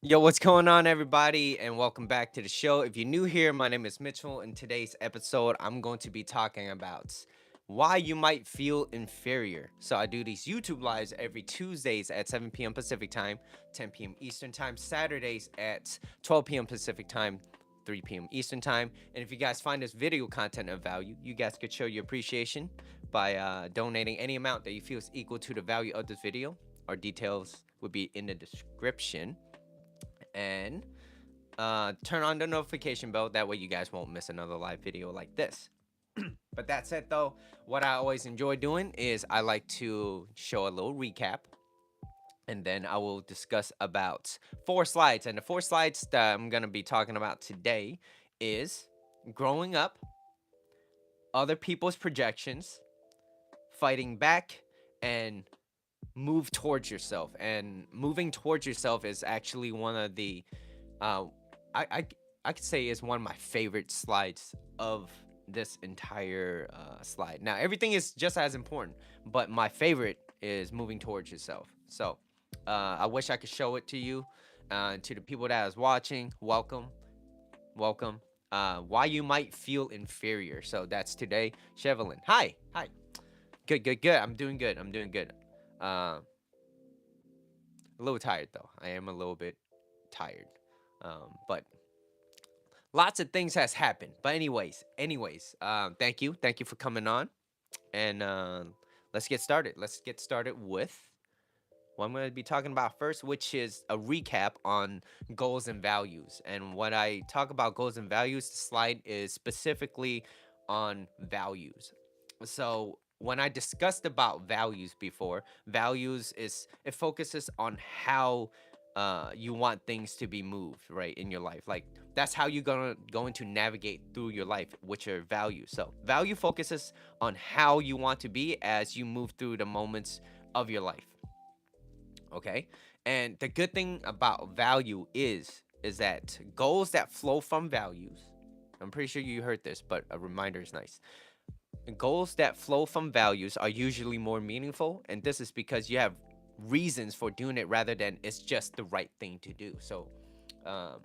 Yo, what's going on, everybody, and welcome back to the show. If you're new here, my name is Mitchell. In today's episode, I'm going to be talking about why you might feel inferior. So, I do these YouTube lives every Tuesdays at 7 p.m. Pacific time, 10 p.m. Eastern time, Saturdays at 12 p.m. Pacific time, 3 p.m. Eastern time. And if you guys find this video content of value, you guys could show your appreciation by donating any amount that you feel is equal to the value of this video. Our details would be in the description, and turn on the notification bell. That way you guys won't miss another live video like this. But that said, though, what I always enjoy doing is I like to show a little recap, and then I will discuss about 4 slides. And the 4 slides that I'm going to be talking about today is growing up, other people's projections, fighting back, and move towards yourself. And moving towards yourself is actually one of the uh, I, I I could say is one of my favorite slides of this entire slide. Now everything is just as important, but my favorite is moving towards yourself. So I wish I could show it to you, to the people that is watching. Welcome, welcome. Why you might feel inferior. So that's today. Chevelin, hi. Good. I'm doing good. Uh, a little tired though. I am a little bit tired. But lots of things has happened. But anyways, thank you for coming on, and let's get started. Let's get started with what I'm going to be talking about first, which is a recap on goals and values. And when I talk about goals and values, the slide is specifically on values. So when I discussed about values before, values is it focuses on how you want things to be moved, right, in your life. Like that's how you're going to navigate through your life with your values. So value focuses on how you want to be as you move through the moments of your life. Okay. And the good thing about value is that goals that flow from values, I'm pretty sure you heard this, but a reminder is nice. Goals that flow from values are usually more meaningful, and this is because you have reasons for doing it rather than it's just the right thing to do. So um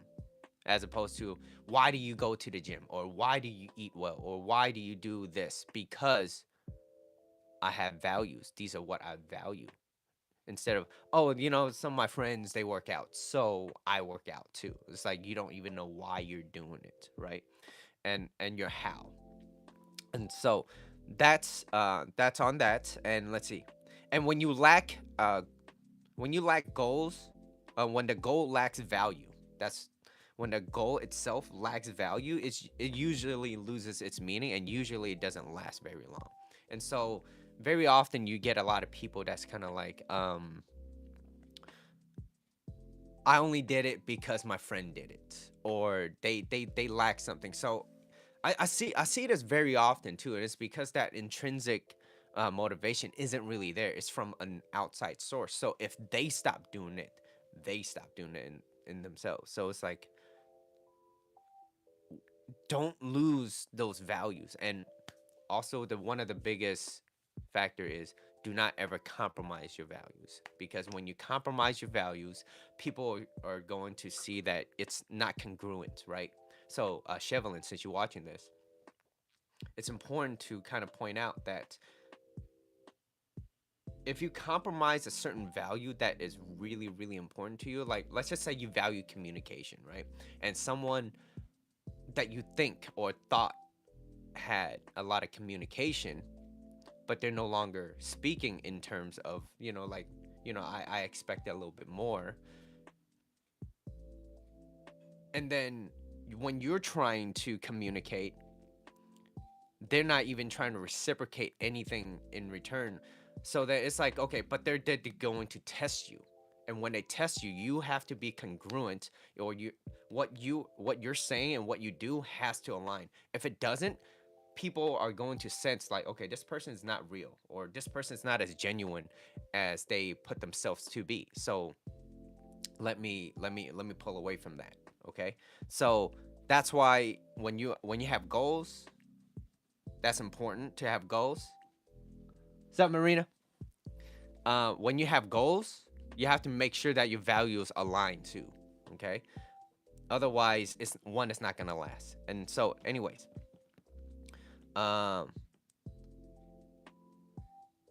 as opposed to why do you go to the gym, or why do you eat well, or why do you do this? Because I have values. These are what I value. Instead of, oh, some of my friends, they work out, so I work out too. It's like you don't even know why you're doing it, right? And your how. And so that's on that. And let's see. And when you lack goals, when the goal lacks value, that's when the goal itself lacks value, it usually loses its meaning, and usually it doesn't last very long. And so very often you get a lot of people that's kind of like, I only did it because my friend did it, or they lack something. So I see it as very often too, and it's because that intrinsic motivation isn't really there. It's from an outside source. So if they stop doing it, they stop doing it in themselves. So it's like, don't lose those values. And also, the one of the biggest factor is, do not ever compromise your values, because when you compromise your values, people are going to see that it's not congruent, right? So Chevelin, since you're watching this, it's important to kind of point out that if you compromise a certain value that is really, really important to you, like let's just say you value communication, right? And someone that you think or thought had a lot of communication, but they're no longer speaking in terms of, like, I expect a little bit more. And then when you're trying to communicate, they're not even trying to reciprocate anything in return. So that it's like, okay, but they're going to test you. And when they test you, you have to be congruent, or what you're saying and what you do has to align. If it doesn't, people are going to sense like, okay, this person is not real, or this person is not as genuine as they put themselves to be. So let me pull away from that. Okay. So that's why when you have goals, that's important to have goals. What's up, Marina? When you have goals, you have to make sure that your values align too. Okay, otherwise it's not gonna last. And so, anyways, um,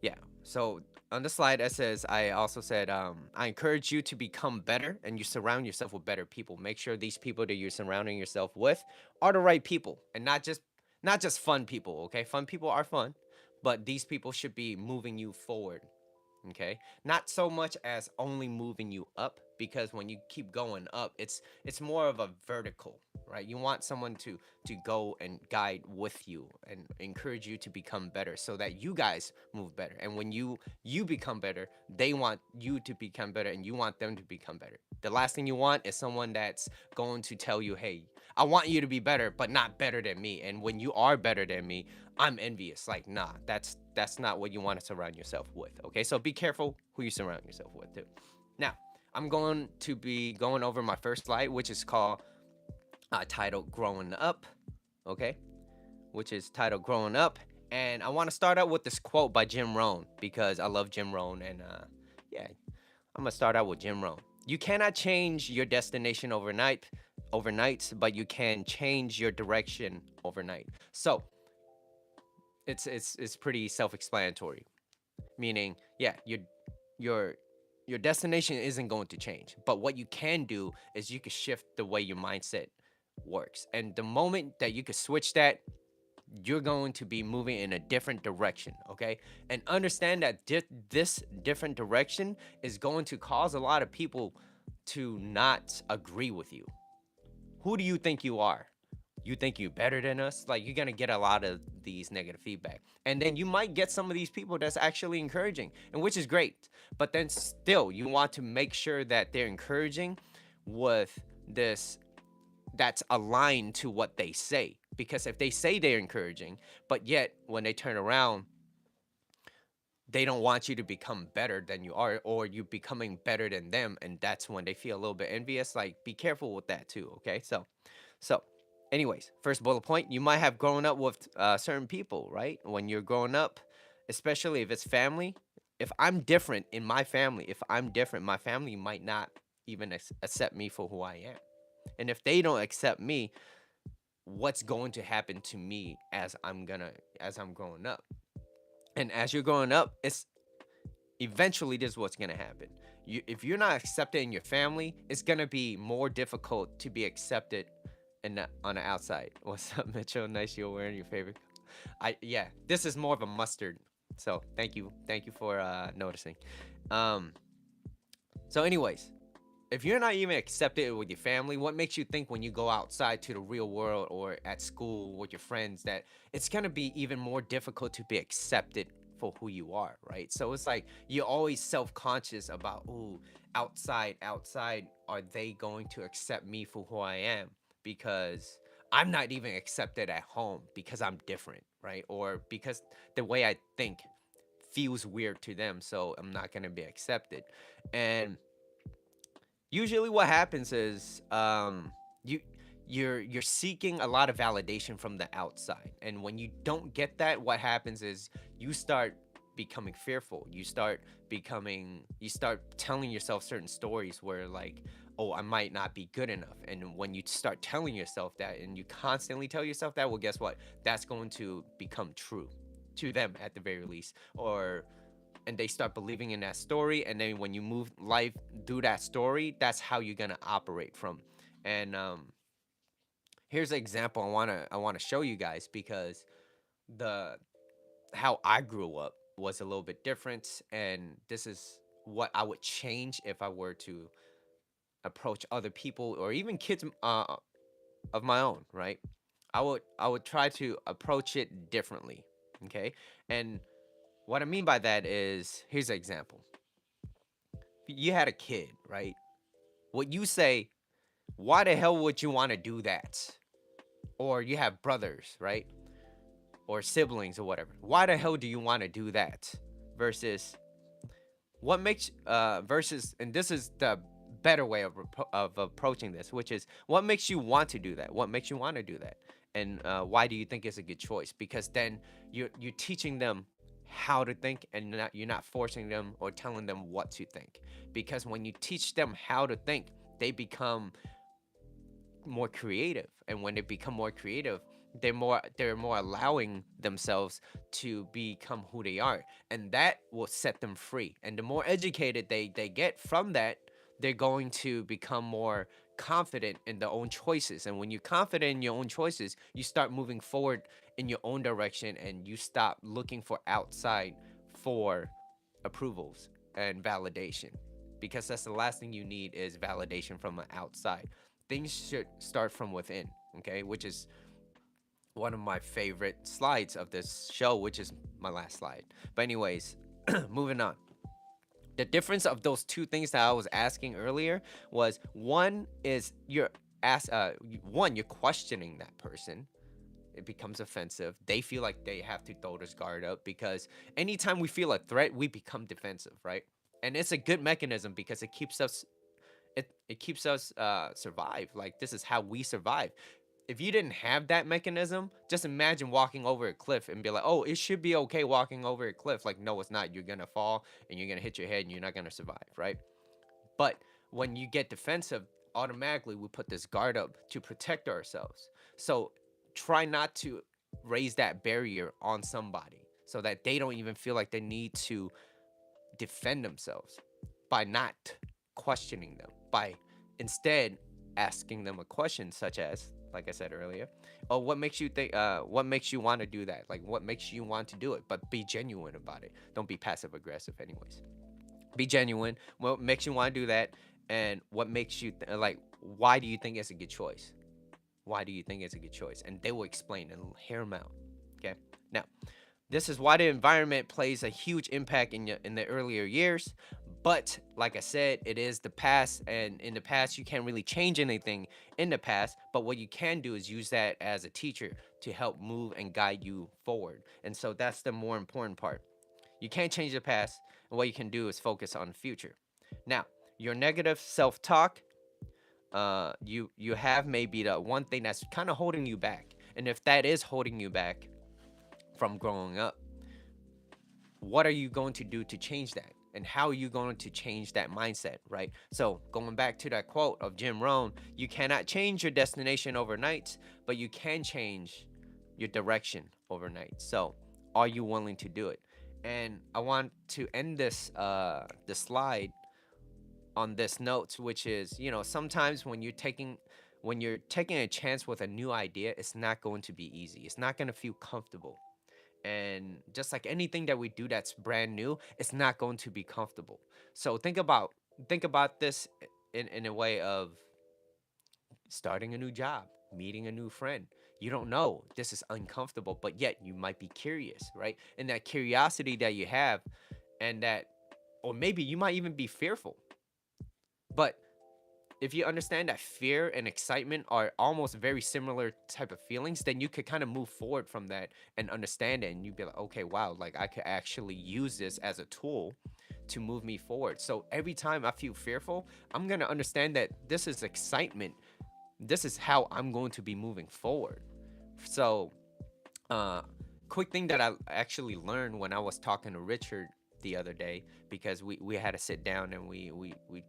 yeah. So on the slide it says, I also said, I encourage you to become better, and you surround yourself with better people. Make sure these people that you're surrounding yourself with are the right people, and not just fun people. Okay, fun people are fun, but these people should be moving you forward. Okay, not so much as only moving you up, because when you keep going up, it's more of a vertical, right? You want someone to go and guide with you and encourage you to become better, so that you guys move better. And when you become better, they want you to become better, and you want them to become better. The last thing you want is someone that's going to tell you, hey, I want you to be better, but not better than me. And when you are better than me, I'm envious. Like, nah, that's not what you want to surround yourself with. Okay, so be careful who you surround yourself with too. Now, I'm going to be going over my first slide, which is called titled "Growing Up." Okay, which is titled "Growing Up," and I want to start out with this quote by Jim Rohn, because I love Jim Rohn, and yeah, I'm gonna start out with Jim Rohn. You cannot change your destination overnight, but you can change your direction overnight. So it's pretty self-explanatory. Meaning, yeah, your your destination isn't going to change, but what you can do is you can shift the way your mindset works. And the moment that you can switch that, you're going to be moving in a different direction. Okay, and understand that this different direction is going to cause a lot of people to not agree with you. Who do you think you are? You think you're better than us? Like, you're gonna get a lot of these negative feedback, and then you might get some of these people that's actually encouraging, and which is great. But then still, you want to make sure that they're encouraging with this that's aligned to what they say. Because if they say they're encouraging, but yet when they turn around, they don't want you to become better than you are, or you becoming better than them, and that's when they feel a little bit envious. Like, be careful with that too. Okay, so anyways, first bullet point, you might have grown up with certain people, right? When you're growing up, especially if it's family, if I'm different in my family, if I'm different, my family might not even accept me for who I am. And if they don't accept me, what's going to happen to me as I'm growing up? And as you're growing up, it's eventually this is what's gonna happen. If you're not accepted in your family, it's gonna be more difficult to be accepted on the outside. What's up, Mitchell? Nice you're wearing your favorite. Yeah, this is more of a mustard. So thank you for noticing. Um, so anyways, if you're not even accepted with your family, what makes you think when you go outside to the real world or at school with your friends that it's gonna be even more difficult to be accepted for who you are, right? So it's like you're always self-conscious about, ooh, outside, are they going to accept me for who I am? Because I'm not even accepted at home because I'm different, right? Or because the way I think feels weird to them, so I'm not gonna be accepted. And usually what happens is you you're seeking a lot of validation from the outside, and when you don't get that, what happens is you start becoming fearful. You start telling yourself certain stories where, like, oh, I might not be good enough. And when you start telling yourself that, and you constantly tell yourself that, well, guess what, that's going to become true to them at the very least. Or and they start believing in that story, and then when you move life through that story, that's how you're gonna operate from. And here's an example I want to show you guys, because the how I grew up was a little bit different, and this is what I would change if I were to approach other people or even kids of my own, right? I would try to approach it differently. Okay, and what I mean by that is, here's an example. You had a kid, right? What you say, why the hell would you want to do that? Or you have brothers, right? Or siblings or whatever. Why the hell do you want to do that? Versus and this is the better way of approaching this, which is, what makes you want to do that? What makes you want to do that? And why do you think it's a good choice? Because then you're teaching them how to think, and you're not forcing them or telling them what to think. Because when you teach them how to think, they become more creative, and when they become more creative, they're more allowing themselves to become who they are, and that will set them free. And the more educated they get from that, they're going to become more confident in their own choices. And when you're confident in your own choices, you start moving forward in your own direction, and you stop looking for outside for approvals and validation, because that's the last thing you need is validation from the outside. Things should start from within, okay? Which is one of my favorite slides of this show, which is my last slide. But anyways, moving on. The difference of those two things that I was asking earlier was, one is you're questioning that person. It becomes offensive. They feel like they have to throw this guard up, because anytime we feel a threat, we become defensive, right? And it's a good mechanism because it keeps us survive. Like, this is how we survive. If you didn't have that mechanism, just imagine walking over a cliff and be like, oh, it should be okay walking over a cliff. Like, no, it's not. You're gonna fall and you're gonna hit your head and you're not gonna survive, right? But when you get defensive, automatically we put this guard up to protect ourselves. So try not to raise that barrier on somebody so that they don't even feel like they need to defend themselves by not questioning them, by instead asking them a question such as, like I said earlier, oh, what makes you want to do that? Like, what makes you want to do it? But be genuine about it. Don't be passive aggressive, anyways. Be genuine. What makes you want to do that? And what makes you like, why do you think it's a good choice? Why do you think it's a good choice? And they will explain and hear them out. Okay. Now, this is why the environment plays a huge impact in the earlier years. But like I said, it is the past, and in the past you can't really change anything in the past. But what you can do is use that as a teacher to help move and guide you forward. And so that's the more important part. You can't change the past, and what you can do is focus on the future. Now, your negative self-talk, you have maybe the one thing that's kind of holding you back. And if that is holding you back from growing up, what are you going to do to change that? And how are you going to change that mindset, right? So, going back to that quote of Jim Rohn, you cannot change your destination overnight, but you can change your direction overnight. So, are you willing to do it? And I want to end this slide on this note, which is, sometimes when you're taking a chance with a new idea, it's not going to be easy. It's not going to feel comfortable. And just like anything that we do that's brand new, it's not going to be comfortable. So think about this in a way of starting a new job, meeting a new friend. You don't know, this is uncomfortable, but yet you might be curious, right? And that curiosity that you have, and that, or maybe you might even be fearful. But if you understand that fear and excitement are almost very similar type of feelings, then you could kind of move forward from that and understand it, and you'd be like, okay, wow, like I could actually use this as a tool to move me forward. So every time I feel fearful, I'm going to understand that this is excitement. This is how I'm going to be moving forward. So, uh quick thing that I actually learned when I was talking to Richard the other day, because we had to sit down and we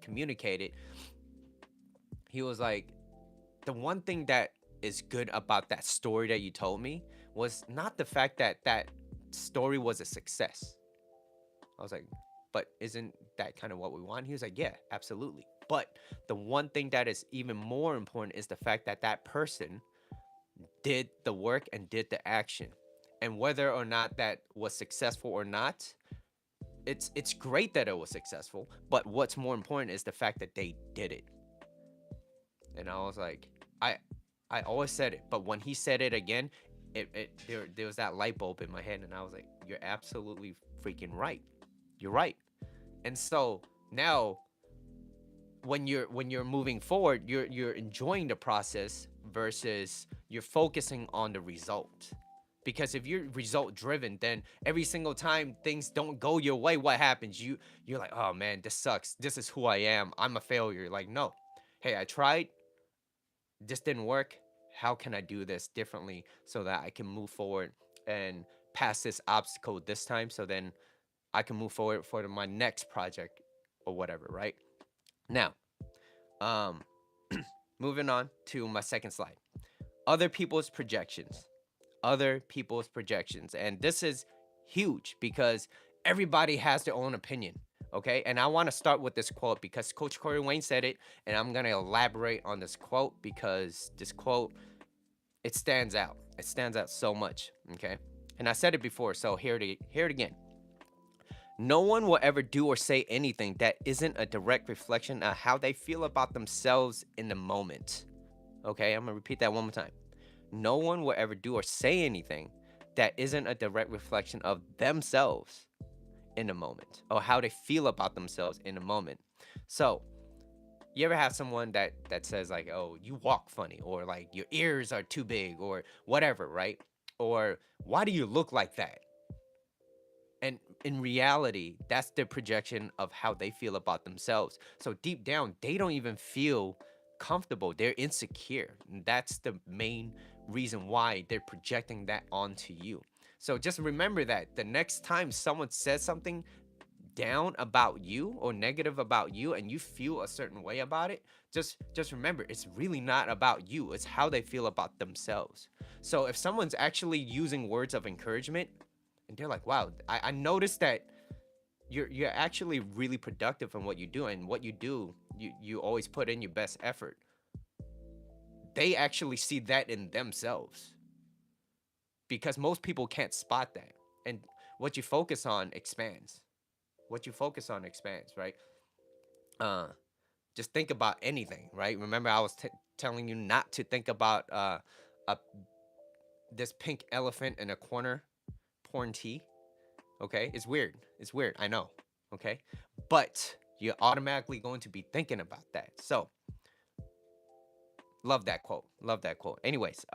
communicated. He was like, the one thing that is good about that story that you told me was not the fact that that story was a success. I was like, but isn't that kind of what we want? He was like, yeah, absolutely. But the one thing that is even more important is the fact that that person did the work and did the action. And whether or not that was successful or not, it's great that it was successful, but what's more important is the fact that they did it. And I was like, I I always said it, but when he said it again, there was that light bulb in my head, and I was like, you're absolutely freaking right. You're right. And so now, when you're moving forward, you're enjoying the process versus you're focusing on the result. Because if you're result driven, then every single time things don't go your way, what happens? You're like, oh man, this sucks. This is who I am. I'm a failure. Like, no. Hey, I tried, this didn't work. How can I do this differently so that I can move forward and pass this obstacle this time, so then I can move forward for my next project or whatever, right? Now, Um, moving on to my second slide. Other people's projections. Other people's projections. And this is huge because everybody has their own opinion. Okay. And I want to start with this quote because Coach Corey Wayne said it. And I'm going to elaborate on this quote because this quote, it stands out. It stands out so much. Okay. And I said it before. So hear it again. No one will ever do or say anything that isn't a direct reflection of how they feel about themselves in the moment. Okay, I'm gonna repeat that one more time. No one will ever do or say anything that isn't a direct reflection of themselves in the moment or how they feel about themselves in the moment. So, you ever have someone that says like, "Oh, you walk funny," or like your ears are too big, or whatever, right? Or why do you look like that? And in reality, that's the projection of how they feel about themselves. So deep down, they don't even feel comfortable. They're insecure. And that's the main reason why they're projecting that onto you. So just remember that the next time someone says something down about you or negative about you and you feel a certain way about it, just remember it's really not about you. It's how they feel about themselves. So if someone's actually using words of encouragement and they're like, wow, I noticed that you're actually really productive in what you do, and what you do, you always put in your best effort. They actually see that in themselves because most people can't spot that. And what you focus on expands. What you focus on expands, right? Uh, just think about anything, right? Remember, I was telling you not to think about a, this pink elephant in a corner pouring tea. Okay, it's weird. It's weird. I know. Okay, but you're automatically going to be thinking about that. So love that quote. Love that quote. Anyways,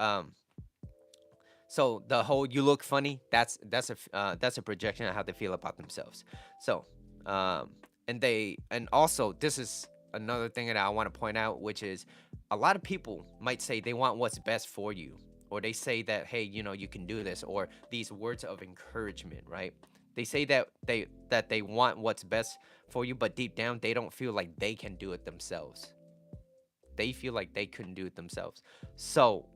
so the whole "you look funny" that's a projection of how they feel about themselves. So, and also this is another thing that I want to point out, which is a lot of people might say they want what's best for you, or they say that, hey, you can do this, or these words of encouragement, right? They say that they want what's best for you, but deep down they don't feel like they can do it themselves. They feel like they couldn't do it themselves. So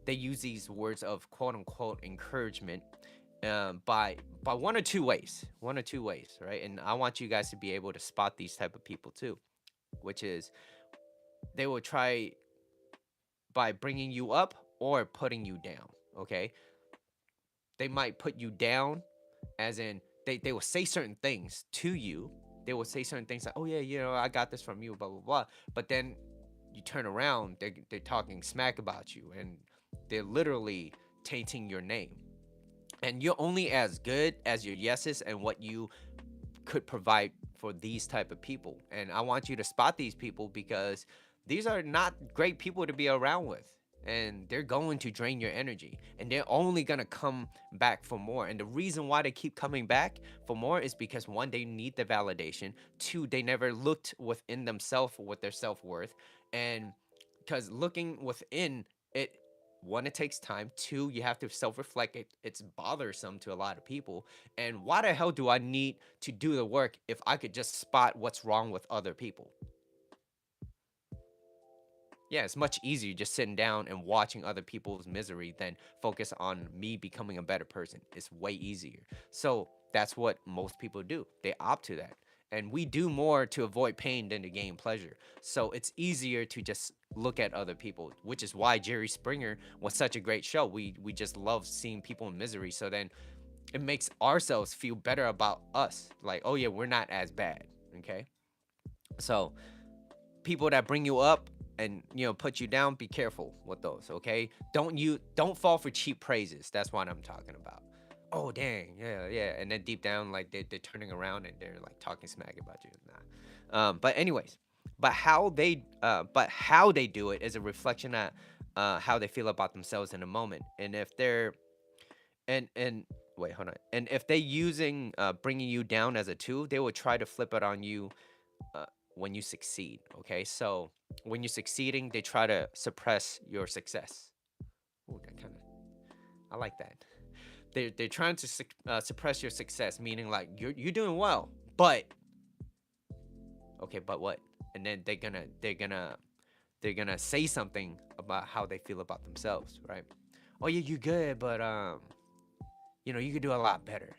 they use these words of quote unquote encouragement, by one or two ways, right? And I want you guys to be able to spot these type of people too, which is they will try by bringing you up or putting you down. Okay, they might put you down, as in they will say certain things to you. They will say certain things like, oh yeah, I got this from you, blah blah blah. But then you turn around, they're talking smack about you, and they're literally tainting your name. And you're only as good as your yeses and what you could provide for these type of people. And I want you to spot these people because these are not great people to be around with. And they're going to drain your energy, and they're only going to come back for more. And the reason why they keep coming back for more is because one, they need the validation. Two, they never looked within themselves with their self-worth. And because looking within it, one, it takes time. Two, you have to self-reflect. It's bothersome to a lot of people. And why the hell do I need to do the work if I could just spot what's wrong with other people? Yeah, it's much easier just sitting down and watching other people's misery than focus on me becoming a better person. It's way easier. So that's what most people do. They opt to that. And we do more to avoid pain than to gain pleasure. So it's easier to just look at other people, which is why Jerry Springer was such a great show. We just love seeing people in misery. So then it makes ourselves feel better about us. Like, oh yeah, we're not as bad. Okay. So people that bring you up and put you down, be careful with those. Okay, don't fall for cheap praises. That's what I'm talking about. Oh dang, yeah, and then deep down, like they're turning around and they're like talking smack about you. Nah. But anyways, but how they do it is a reflection of how they feel about themselves in a moment. And if they're and wait, hold on, and if they using bringing you down as a tool, they will try to flip it on you uh, when you succeed. Okay, so when you're succeeding, they try to suppress your success. Ooh, that kind of, I like that. They're trying to suppress your success, meaning like you're doing well, but Okay, but what? And then they're gonna say something about how they feel about themselves, right? Oh yeah, you good, but you could do a lot better.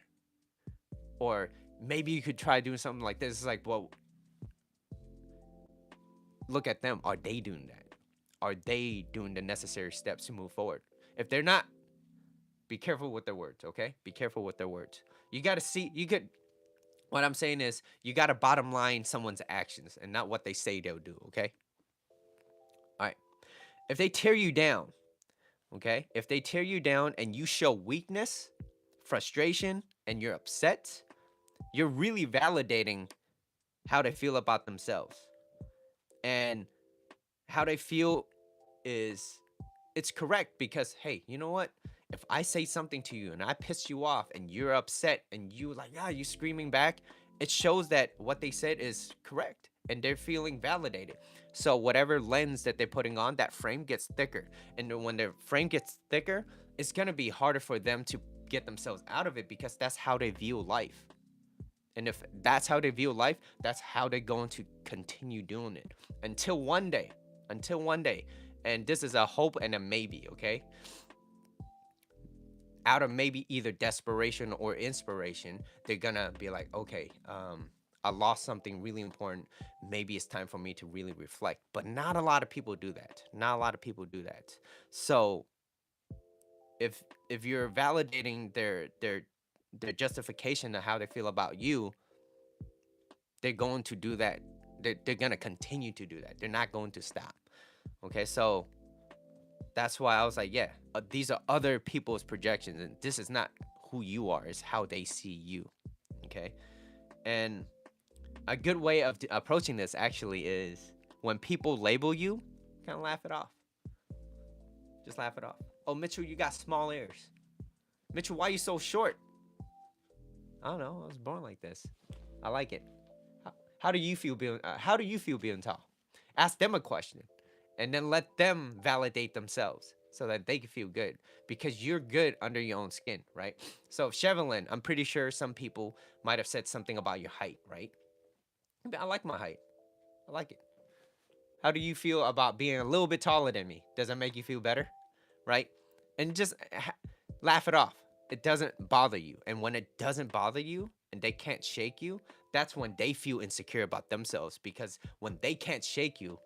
Or maybe you could try doing something like this. It's like, well, look at them. Are they doing that? Are they doing the necessary steps to move forward? If they're not, be careful with their words, okay? Be careful with their words. You got to see, you could, what I'm saying is, you got to bottom line someone's actions and not what they say they'll do, okay? All right. If they tear you down, okay? If they tear you down and you show weakness, frustration, and you're upset, you're really validating how they feel about themselves. And how they feel is it's correct because hey, you know what? If I say something to you and I piss you off and you're upset and you like, ah, you screaming back, it shows that what they said is correct and they're feeling validated. So whatever lens that they're putting on, that frame gets thicker. And then when their frame gets thicker, it's gonna be harder for them to get themselves out of it because that's how they view life. And if that's how they view life, that's how they're going to continue doing it until one day, and this is a hope and a maybe, okay? Out of maybe either desperation or inspiration, they're gonna be like, okay, I lost something really important. Maybe it's time for me to really reflect. But not a lot of people do that. Not a lot of people do that. So if you're validating their justification of how they feel about you, they're going to do that. They're going to continue to do that. They're not going to stop. Okay, so that's why I was like, yeah, these are other people's projections, and this is not who you are, it's how they see you. Okay, and a good way of approaching this actually is when people label you, kind of laugh it off. Just laugh it off. Oh, Mitchell, you got small ears. Mitchell, why are you so short? I don't know. I was born like this. I like it. How do you feel being tall? Ask them a question, and then let them validate themselves so that they can feel good because you're good under your own skin, right? So Chevelin, I'm pretty sure some people might have said something about your height, right? I like my height. I like it. How do you feel about being a little bit taller than me? Does that make you feel better? Right? And just laugh it off. It doesn't bother you. And when it doesn't bother you and they can't shake you, that's when they feel insecure about themselves because when they can't shake you,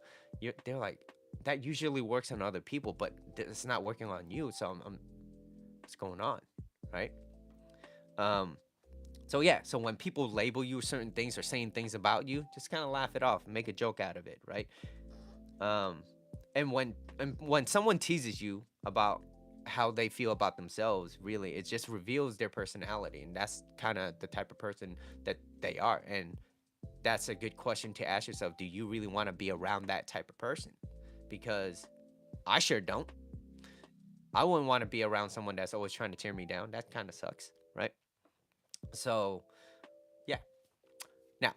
they're like, that usually works on other people, but it's not working on you. So what's going on? Right? So yeah, so when people label you certain things or saying things about you, just kind of laugh it off and make a joke out of it, right? Um, and when someone teases you about how they feel about themselves, really, it just reveals their personality, and that's kind of the type of person that they are. And that's a good question to ask yourself: do you really want to be around that type of person? Because I sure don't. I wouldn't want to be around someone that's always trying to tear me down. That kind of sucks, right? So, yeah. Now,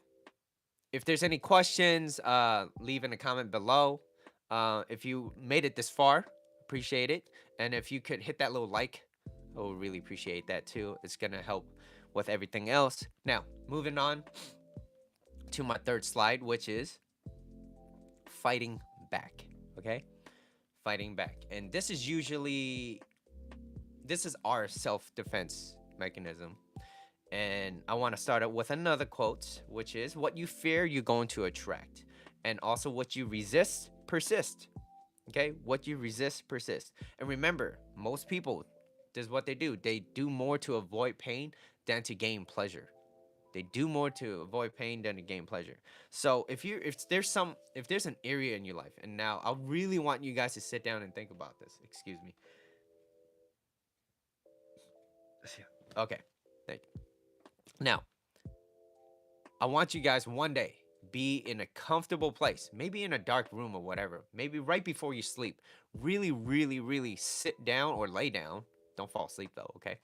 if there's any questions, leave in a comment below. If you made it this far, appreciate it. And if you could hit that little like, I would really appreciate that too. It's going to help with everything else. Now, moving on to my third slide, which is fighting back. Okay? Fighting back. And this is our self-defense mechanism. And I want to start out with another quote, which is what you fear, you're going to attract. And also what you resist, persist. Okay? What you resist, persist. And remember, most people, this is what they do. They do more to avoid pain than to gain pleasure. They do more to avoid pain than to gain pleasure. So if there's an area in your life, and now I really want you guys to sit down and think about this. Excuse me. Okay. Thank you. Now, I want you guys one day be in a comfortable place, maybe in a dark room or whatever, maybe right before you sleep. Really, really, really sit down or lay down. Don't fall asleep though, okay?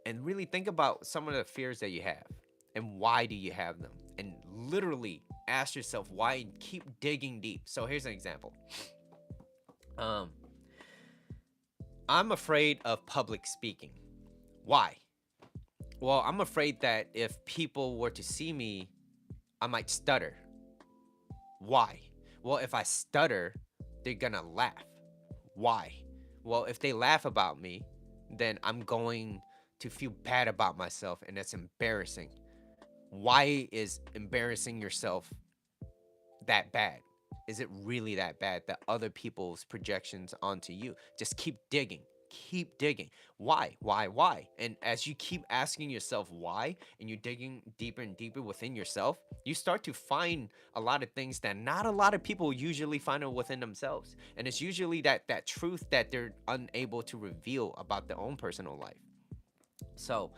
And really think about some of the fears that you have and why do you have them? And literally ask yourself why and keep digging deep. So here's an example. I'm afraid of public speaking. Why? Well, I'm afraid that if people were to see me, I might stutter. Why? Well, if I stutter, they're gonna laugh. Why? Well, if they laugh about me, then I'm going to feel bad about myself, and that's embarrassing. Why is embarrassing yourself that bad? Is it really that bad that other people's projections onto you? Just keep digging. Keep digging. Why? Why? Why? And as you keep asking yourself why, and you're digging deeper and deeper within yourself, you start to find a lot of things that not a lot of people usually find within themselves. And it's usually that truth that they're unable to reveal about their own personal life. So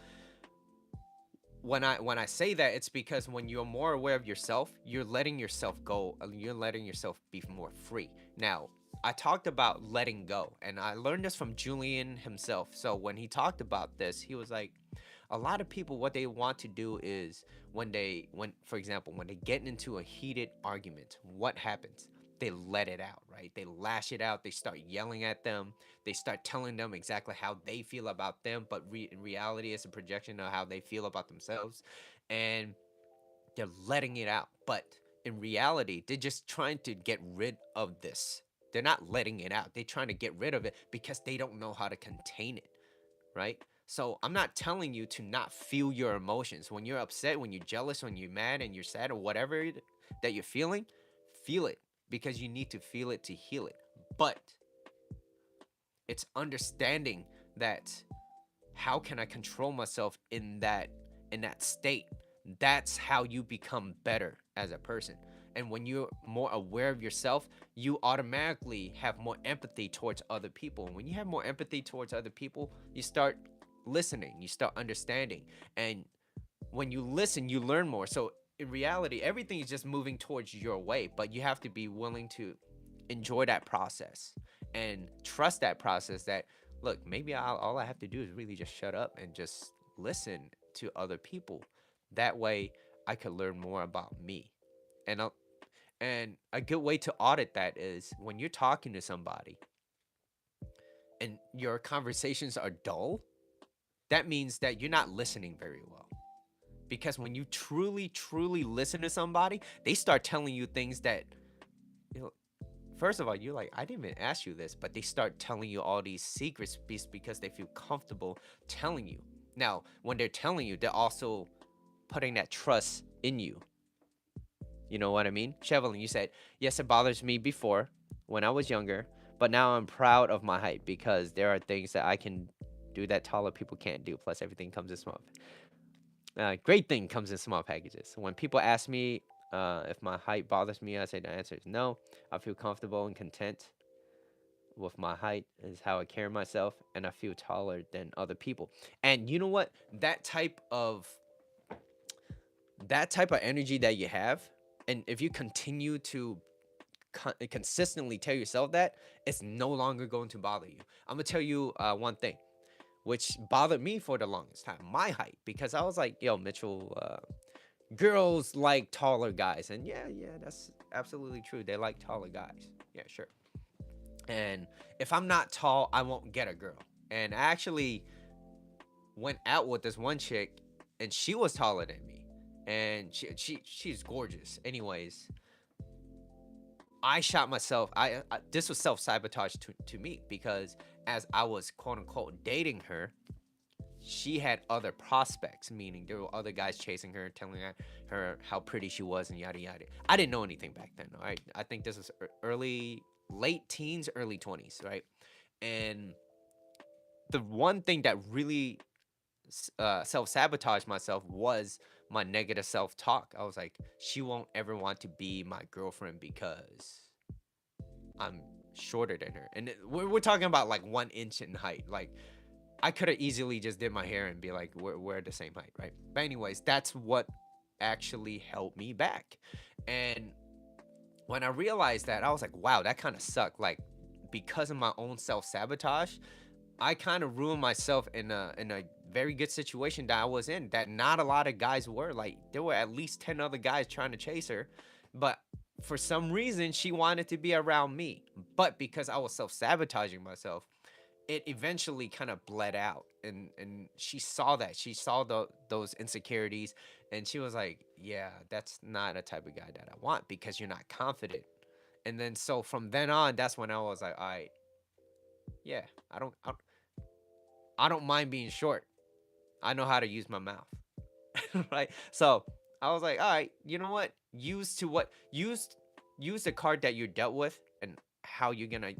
when I say that, it's because when you're more aware of yourself, you're letting yourself go. You're letting yourself be more free. Now, I talked about letting go, and I learned this from Julian himself. So when he talked about this, he was like, a lot of people, what they want to do is when for example, when they get into a heated argument, what happens? They let it out, right? They lash it out. They start yelling at them. They start telling them exactly how they feel about them, but in reality, it's a projection of how they feel about themselves, and they're letting it out. But in reality, they're just trying to get rid of this. They're not letting it out. They're trying to get rid of it because they don't know how to contain it, right? So I'm not telling you to not feel your emotions. When you're upset, when you're jealous, when you're mad and you're sad or whatever that you're feeling, feel it because you need to feel it to heal it. But it's understanding that how can I control myself in that state? That's how you become better as a person. And when you're more aware of yourself, you automatically have more empathy towards other people. And when you have more empathy towards other people, you start listening, you start understanding. And when you listen, you learn more. So in reality, everything is just moving towards your way, but you have to be willing to enjoy that process and trust that process that look, maybe all I have to do is really just shut up and just listen to other people. That way I could learn more about me. And a good way to audit that is when you're talking to somebody and your conversations are dull, that means that you're not listening very well. Because when you truly listen to somebody, they start telling you things that, you know, first of all, you're like, I didn't even ask you this, but they start telling you all these secrets because they feel comfortable telling you. Now, when they're telling you, they're also putting that trust in you. You know what I mean? Chevelin, you said, yes, it bothers me before when I was younger, but now I'm proud of my height because there are things that I can do that taller people can't do. Plus, everything comes in small. Great thing comes in small packages. When people ask me if my height bothers me, I say the answer is no. I feel comfortable and content with my height is how I carry myself, and I feel taller than other people. And you know what? That type of energy that you have, and if you continue to consistently tell yourself that, it's no longer going to bother you. I'm gonna tell you one thing which bothered me for the longest time, my height, because I was like, yo, Mitchell, girls like taller guys. And yeah, that's absolutely true. They like taller guys. Yeah, sure. And if I'm not tall, I won't get a girl. And I actually went out with this one chick, and she was taller than me, and she's gorgeous. Anyways, I shot myself. I this was self sabotage to me because as I was quote unquote dating her, she had other prospects, meaning there were other guys chasing her, telling her how pretty she was and yada yada. I didn't know anything back then. All right, I think this was late teens, early 20s, right? And the one thing that really self sabotaged myself was my negative self talk. I was like, she won't ever want to be my girlfriend because I'm shorter than her, and we're talking about like 1 inch in height. Like I could have easily just did my hair and be like, we're the same height, right? But anyways, that's what actually held me back. And when I realized that, I was like, wow, that kind of sucked. Like because of my own self sabotage, I kind of ruined myself in a very good situation that I was in. That not a lot of guys were. Like there were at least 10 other guys trying to chase her, but for some reason she wanted to be around me. But because I was self sabotaging myself, it eventually kind of bled out, and she saw that, she saw those insecurities, and she was like, yeah, that's not a type of guy that I want because you're not confident. And then so from then on, that's when I was like, all right, yeah, I don't mind being short. I know how to use my mouth. Right? So I was like, all right, you know what? Use the card that you're dealt with and how you're gonna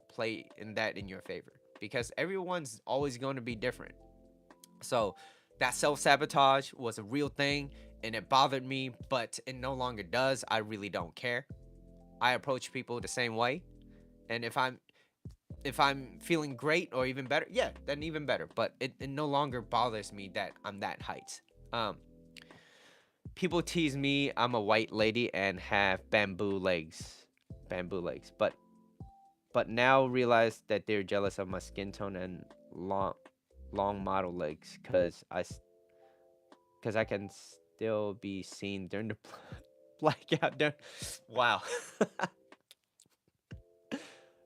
play in that in your favor, because everyone's always going to be different. So that self sabotage was a real thing, and it bothered me, but it no longer does. I really don't care. I approach people the same way, and if I'm feeling great or even better, yeah, then even better. But it no longer bothers me that I'm that height. Um, People tease me I'm a white lady and have bamboo legs, but now realize that they're jealous of my skin tone and long model legs, cause I can still be seen during the blackout. Wow.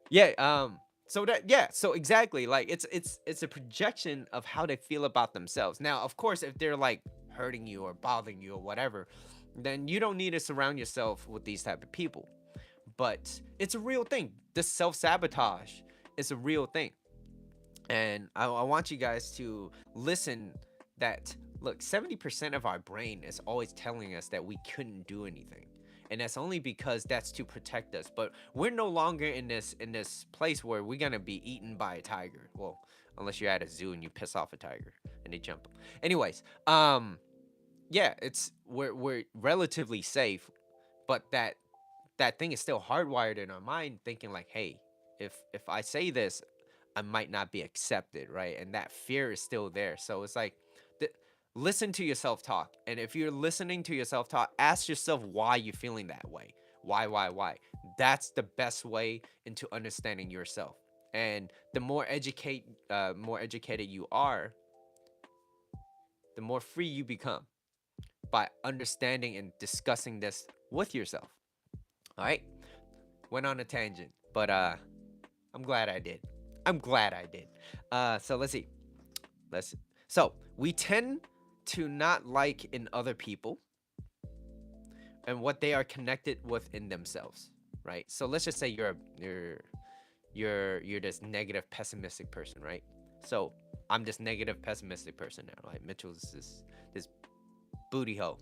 Yeah. So that, yeah. So exactly, like it's a projection of how they feel about themselves. Now, of course, if they're like hurting you or bothering you or whatever, then you don't need to surround yourself with these type of people. But it's a real thing. This self sabotage is a real thing, and I want you guys to listen. That look, 70% of our brain is always telling us that we couldn't do anything, and that's only because that's to protect us. But we're no longer in this place where we're gonna be eaten by a tiger. Well, unless you're at a zoo and you piss off a tiger and they jump. Anyways, yeah, it's we're relatively safe, but that thing is still hardwired in our mind, thinking like, hey, if I say this, I might not be accepted, right? And that fear is still there. So it's like, th- listen to your self talk, and if you're listening to your self talk, ask yourself why you're feeling that way. Why? That's the best way into understanding yourself. And the more educated you are, the more free you become by understanding and discussing this with yourself. All right, went on a tangent, but I'm glad I did. I'm glad I did. So let's see. Let's. So we tend to not like in other people and what they are connected with in themselves, right? So let's just say you're this negative, pessimistic person, right? So I'm this negative, pessimistic person now. Like Mitchell's this booty hole.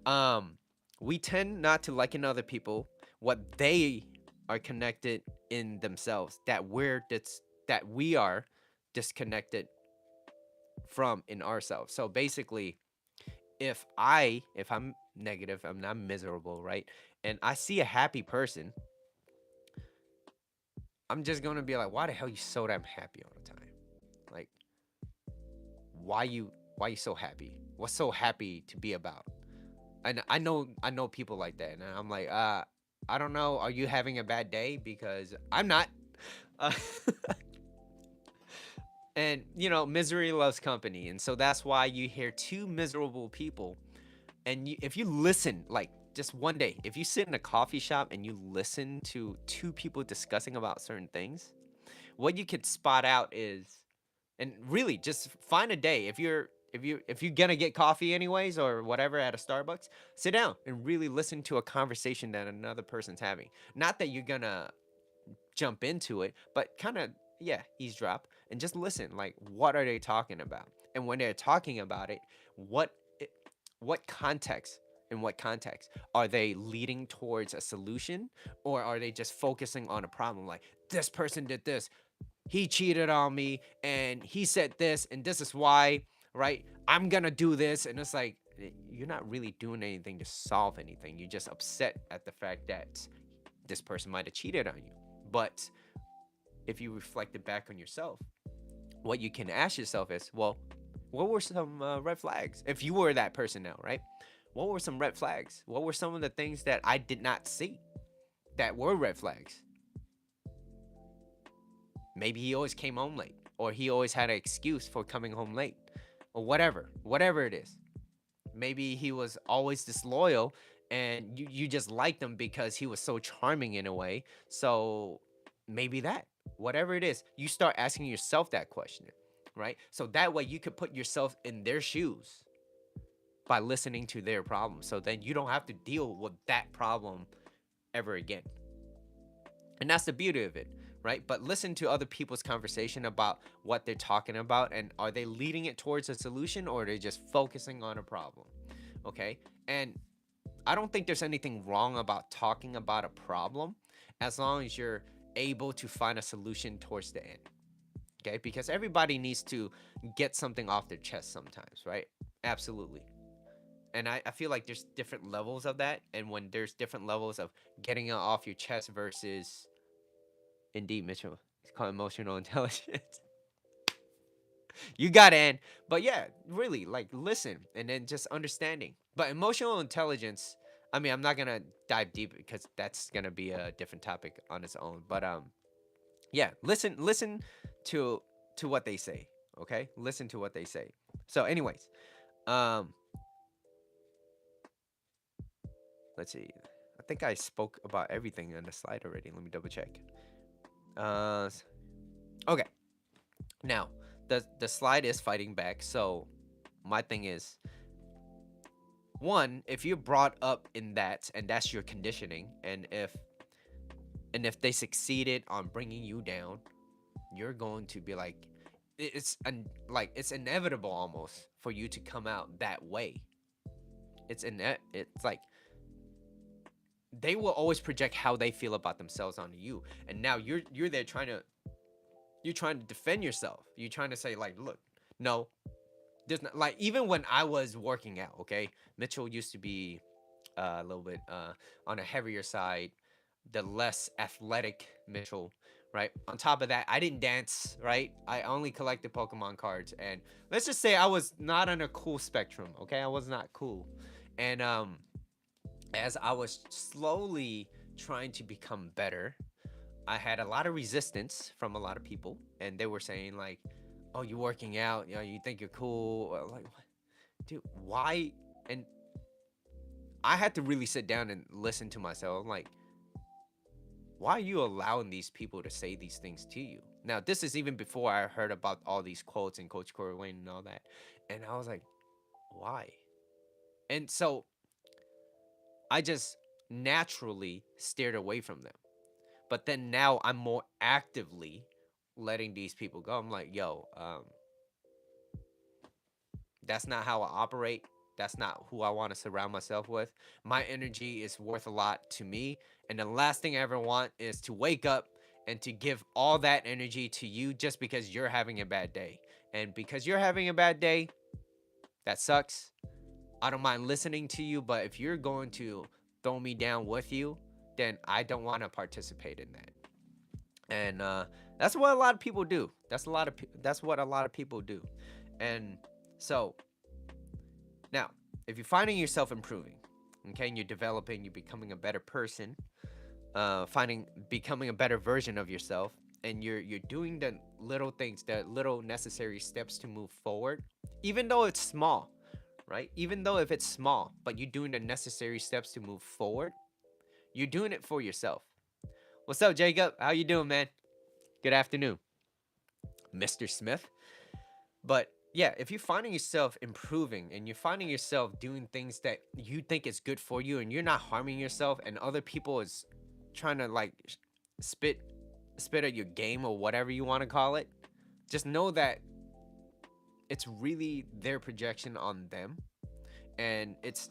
Um, we tend not to like in other people what they are connected in themselves, that we are disconnected from in ourselves. So basically, if I'm negative, I'm not miserable, right? And I see a happy person, I'm just gonna be like, why the hell you so damn happy all the time? Like, why you so happy? What's so happy to be about? And I know people like that, and I'm like, I don't know. Are you having a bad day? Because I'm not. Uh, and misery loves company, and so that's why you hear two miserable people, and if you listen, like just one day, if you sit in a coffee shop and you listen to two people discussing about certain things, what you could spot out is, and really just find a day, if you're gonna get coffee anyways or whatever at a Starbucks, sit down and really listen to a conversation that another person's having. Not that you're gonna jump into it, but kind of, yeah, eavesdrop and just listen. Like, what are they talking about? And when they're talking about it, what it, what context? In what context are they leading towards a solution, or are they just focusing on a problem? Like, this person did this, he cheated on me, and he said this, and this is why, right? I'm gonna do this, and it's like, you're not really doing anything to solve anything. You're just upset at the fact that this person might have cheated on you. But if you reflect it back on yourself, what you can ask yourself is, well, what were some red flags? If you were that person now, right? What were some red flags? What were some of the things that I did not see that were red flags? Maybe he always came home late, or he always had an excuse for coming home late, or whatever it is. Maybe he was always disloyal, and you just liked him because he was so charming in a way. So maybe that. whatever it is, you start asking yourself that question, right? So that way you could put yourself in their shoes by listening to their problem. So then you don't have to deal with that problem ever again. And that's the beauty of it, right? But listen to other people's conversation about what they're talking about, and are they leading it towards a solution, or are they just focusing on a problem? Okay. And I don't think there's anything wrong about talking about a problem as long as you're able to find a solution towards the end. Okay. Because everybody needs to get something off their chest sometimes, right? Absolutely. And I feel like there's different levels of that. And when there's different levels of getting it off your chest versus, indeed, Mitchell, it's called emotional intelligence. You got to end. But yeah, really, like, listen and then just understanding. But emotional intelligence, I mean, I'm not going to dive deep because that's going to be a different topic on its own. But yeah, listen to what they say, okay? Listen to what they say. So anyways, um let's see. I think I spoke about everything on the slide already. Let me double check. Uh okay. Now, the slide is fighting back. So my thing is, one, if you're brought up in that and that's your conditioning, and if they succeeded on bringing you down, you're going to be like, like it's inevitable almost for you to come out that way. It's like they will always project how they feel about themselves onto you, and now you're there trying to defend yourself. You're trying to say, like, look, no, there's not, like, even when I was working out, okay, Mitchell used to be a little bit on a heavier side, the less athletic Mitchell, right? On top of that, I didn't dance, right? I only collected Pokemon cards, and let's just say I was not on a cool spectrum, okay? I was not cool. And as I was slowly trying to become better, I had a lot of resistance from a lot of people, and they were saying, like, "Oh, you're working out, you think you're cool." Like, what? Dude, why? And I had to really sit down and listen to myself. I'm like, why are you allowing these people to say these things to you? Now, this is even before I heard about all these quotes and Coach Corey Wayne and all that. And I was like, why? And so I just naturally steered away from them. But then now I'm more actively letting these people go. I'm like, yo, that's not how I operate. That's not who I want to surround myself with. My energy is worth a lot to me. And the last thing I ever want is to wake up and to give all that energy to you just because you're having a bad day. And because you're having a bad day, that sucks. I don't mind listening to you, but if you're going to throw me down with you, then I don't want to participate in that. And that's what a lot of people do. That's what a lot of people do. And so now, if you're finding yourself improving, okay, and you're developing, you're becoming a better person, becoming a better version of yourself, and you're doing the little things, the little necessary steps to move forward, even though it's small, right? Even though if it's small, but you're doing the necessary steps to move forward, you're doing it for yourself. What's up, Jacob? How you doing, man? Good afternoon, Mr. Smith. But yeah, if you're finding yourself improving and you're finding yourself doing things that you think is good for you and you're not harming yourself and other people is trying to like spit spit at your game or whatever you want to call it, just know that it's really their projection on them, and it's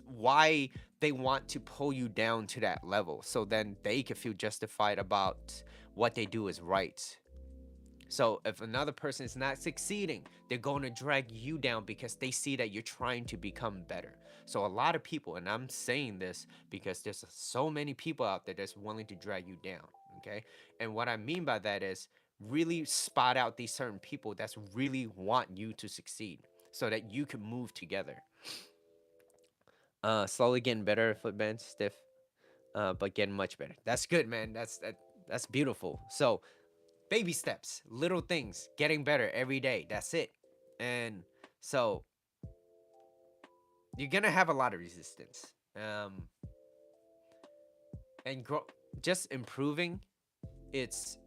why they want to pull you down to that level so then they can feel justified about what they do is right. So if another person is not succeeding, they're going to drag you down because they see that you're trying to become better. So a lot of people, and I'm saying this because there's so many people out there that's willing to drag you down, okay? And what I mean by that is really spot out these certain people that's really want you to succeed so that you can move together. Slowly getting better, foot bend, stiff, but getting much better. That's good, man. That's beautiful. So baby steps, little things, getting better every day. That's it. And so you're gonna have a lot of resistance. And grow, just improving. it's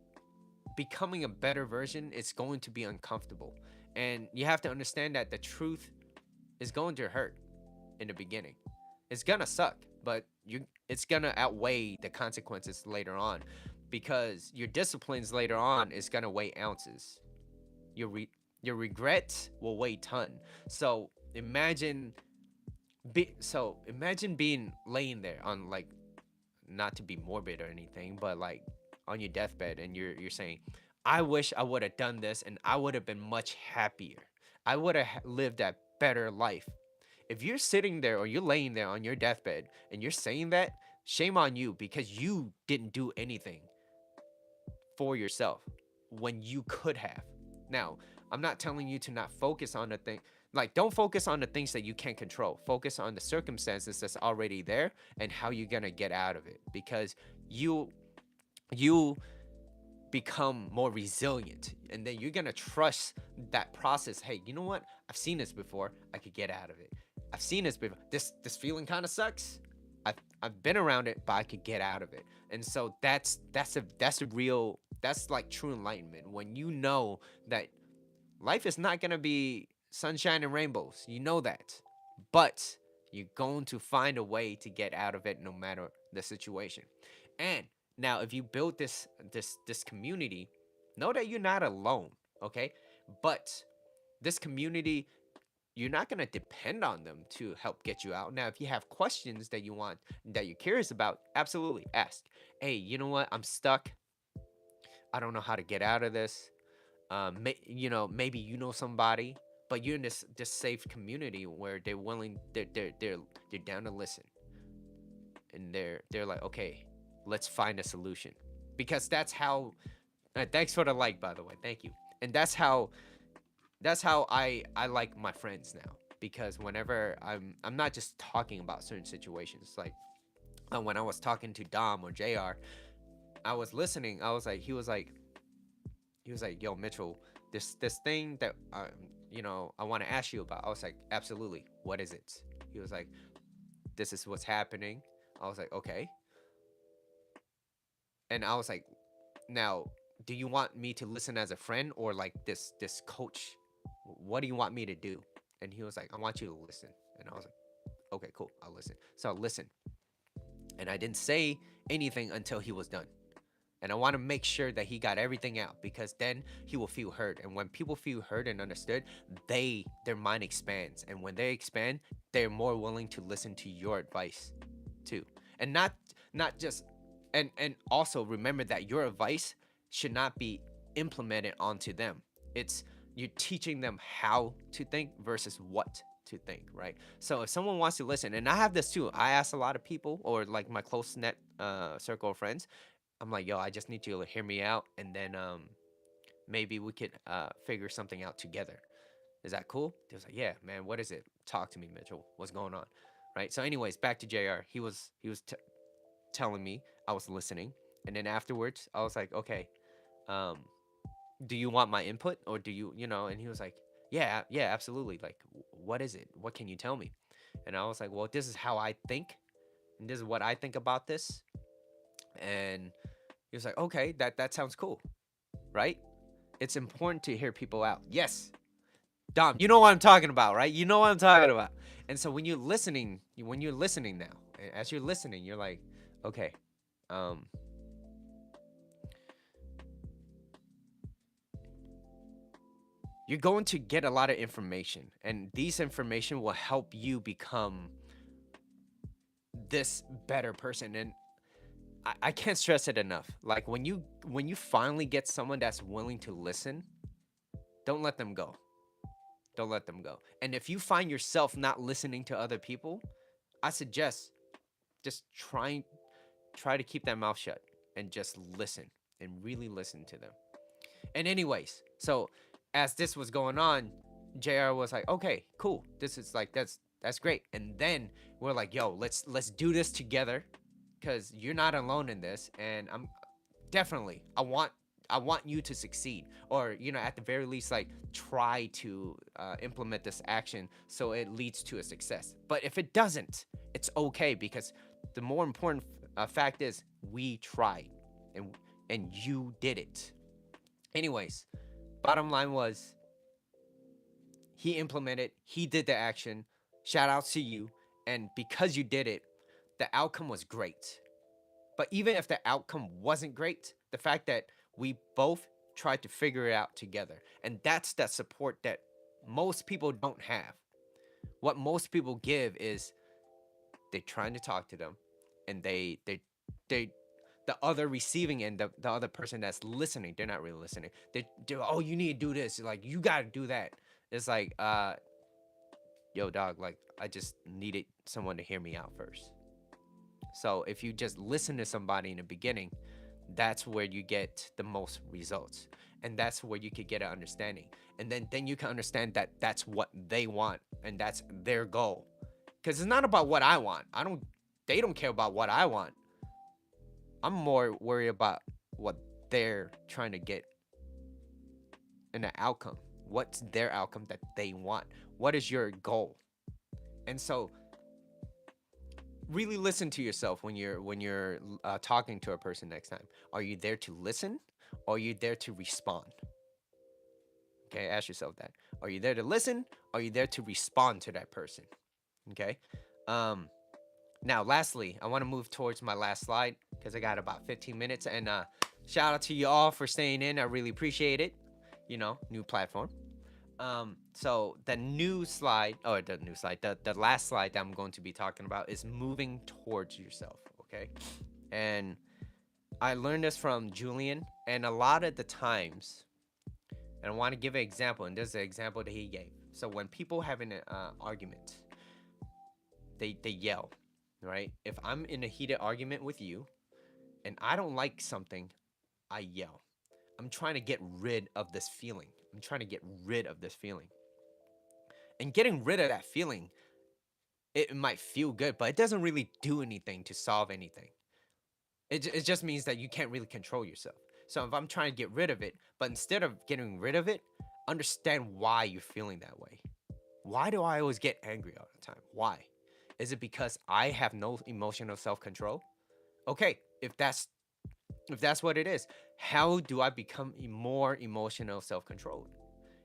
becoming a better version. It's going to be uncomfortable, and you have to understand that the truth is going to hurt in the beginning. It's gonna suck, but it's gonna outweigh the consequences later on, because your disciplines later on is gonna weigh ounces. Your your regret will weigh ton. So imagine being laying there on, like, not to be morbid or anything, but like on your deathbed, and you're saying, I wish I would have done this and I would have been much happier. I would have lived a better life. If you're sitting there or you're laying there on your deathbed and you're saying that, shame on you, because you didn't do anything for yourself when you could have. Now, I'm not telling you to not focus on the thing. Like, don't focus on the things that you can't control. Focus on the circumstances that's already there and how you're gonna get out of it. Because you you become more resilient, and then you're gonna trust that process. Hey, you know what? I've seen this before. I could get out of it. I've seen this before. This feeling kind of sucks. I've been around it, but I could get out of it. And so that's a real, that's like true enlightenment, when you know that life is not gonna be sunshine and rainbows. You know that, but you're going to find a way to get out of it no matter the situation. And now, if you build this community, know that you're not alone. Okay, but this community, you're not going to depend on them to help get you out. Now, if you have questions that you want, that you're curious about, absolutely ask. Hey, you know what? I'm stuck. I don't know how to get out of this. Maybe you know somebody, but you're in this safe community where they're willing, they're down to listen, and they're like, okay, let's find a solution, because that's how. Thanks for the like, by the way. Thank you. And that's how I like my friends now, because whenever I'm not just talking about certain situations, like when I was talking to Dom or Jr., I was listening. He was like, yo, Mitchell, this thing that I want to ask you about. I was like, absolutely. What is it? He was like, this is what's happening. I was like, okay. And I was like, now, do you want me to listen as a friend, or like this coach? What do you want me to do? And he was like, I want you to listen. And I was like, okay, cool, I'll listen. So I listened, and I didn't say anything until he was done. And I want to make sure that he got everything out, because then he will feel heard. And when people feel heard and understood, their mind expands. And when they expand, they're more willing to listen to your advice too. And not just, and also remember that your advice should not be implemented onto them. It's, you're teaching them how to think versus what to think, right? So if someone wants to listen, and I have this too, I ask a lot of people, or like my close net circle of friends. I'm like, yo, I just need you to hear me out, and then maybe we could figure something out together. Is that cool? He was like, yeah, man. What is it? Talk to me, Mitchell. What's going on? Right. So, anyways, back to Jr. He was telling me. I was listening, and then afterwards, I was like, okay, um, do you want my input, or do you? And he was like, yeah, yeah, absolutely. Like, what is it? What can you tell me? And I was like, well, this is how I think, and this is what I think about this. And he was like, okay, that sounds cool, right? It's important to hear people out. Yes, Dom, you know what I'm talking about, right? You know what I'm talking about. And so when you're listening now, as you're listening, you're like, okay, um, you're going to get a lot of information, and these information will help you become this better person. And I can't stress it enough. Like, when you finally get someone that's willing to listen, don't let them go. Don't let them go. And if you find yourself not listening to other people, I suggest just try to keep that mouth shut and just listen, and really listen to them. And anyways, so as this was going on, JR was like, "Okay, cool. This is like, that's great." And then we're like, "Yo, let's do this together, cuz you're not alone in this, and I'm definitely, I want you to succeed, or at the very least, like, try to implement this action so it leads to a success. But if it doesn't, it's okay, because the more important fact is we tried, and and you did it. Anyways, bottom line was he implemented, he did the action. Shout out to you. And because you did it, the outcome was great. But even if the outcome wasn't great, the fact that we both tried to figure it out together, and that's that support that most people don't have. What most people give is they're trying to talk to them, and they the other receiving end, the other person that's listening, they're not really listening. They oh, you need to do this, like you gotta do that. It's like yo dog, like I just needed someone to hear me out first. So if you just listen to somebody in the beginning, that's where you get the most results, and that's where you could get an understanding, and then you can understand that that's what they want and that's their goal, because it's not about what I want. They don't care about what I want. I'm more worried about what they're trying to get in an outcome. What's their outcome that they want? What is your goal? And so really listen to yourself when you're talking to a person next time. Are you there to listen, or are you there to respond? Okay, ask yourself that. Are you there to listen? Or are you there to respond to that person? Okay. um Now, lastly, I want to move towards my last slide because I got about 15 minutes. And shout out to you all for staying in. I really appreciate it. New platform. So the new slide, or the last slide that I'm going to be talking about is moving towards yourself. Okay. And I learned this from Julian, and a lot of the times, and I want to give an example, and this is an example that he gave. So when people have an argument, they yell, right? If I'm in a heated argument with you and I don't like something, I yell. I'm trying to get rid of this feeling. I'm trying to get rid of this feeling. And getting rid of that feeling, it might feel good, but it doesn't really do anything to solve anything. It just means that you can't really control yourself. So if I'm trying to get rid of it, but instead of getting rid of it, understand why you're feeling that way. Why do I always get angry all the time? Why? Is it because I have no emotional self-control? Okay, if that's what it is, how do I become more emotional self-controlled?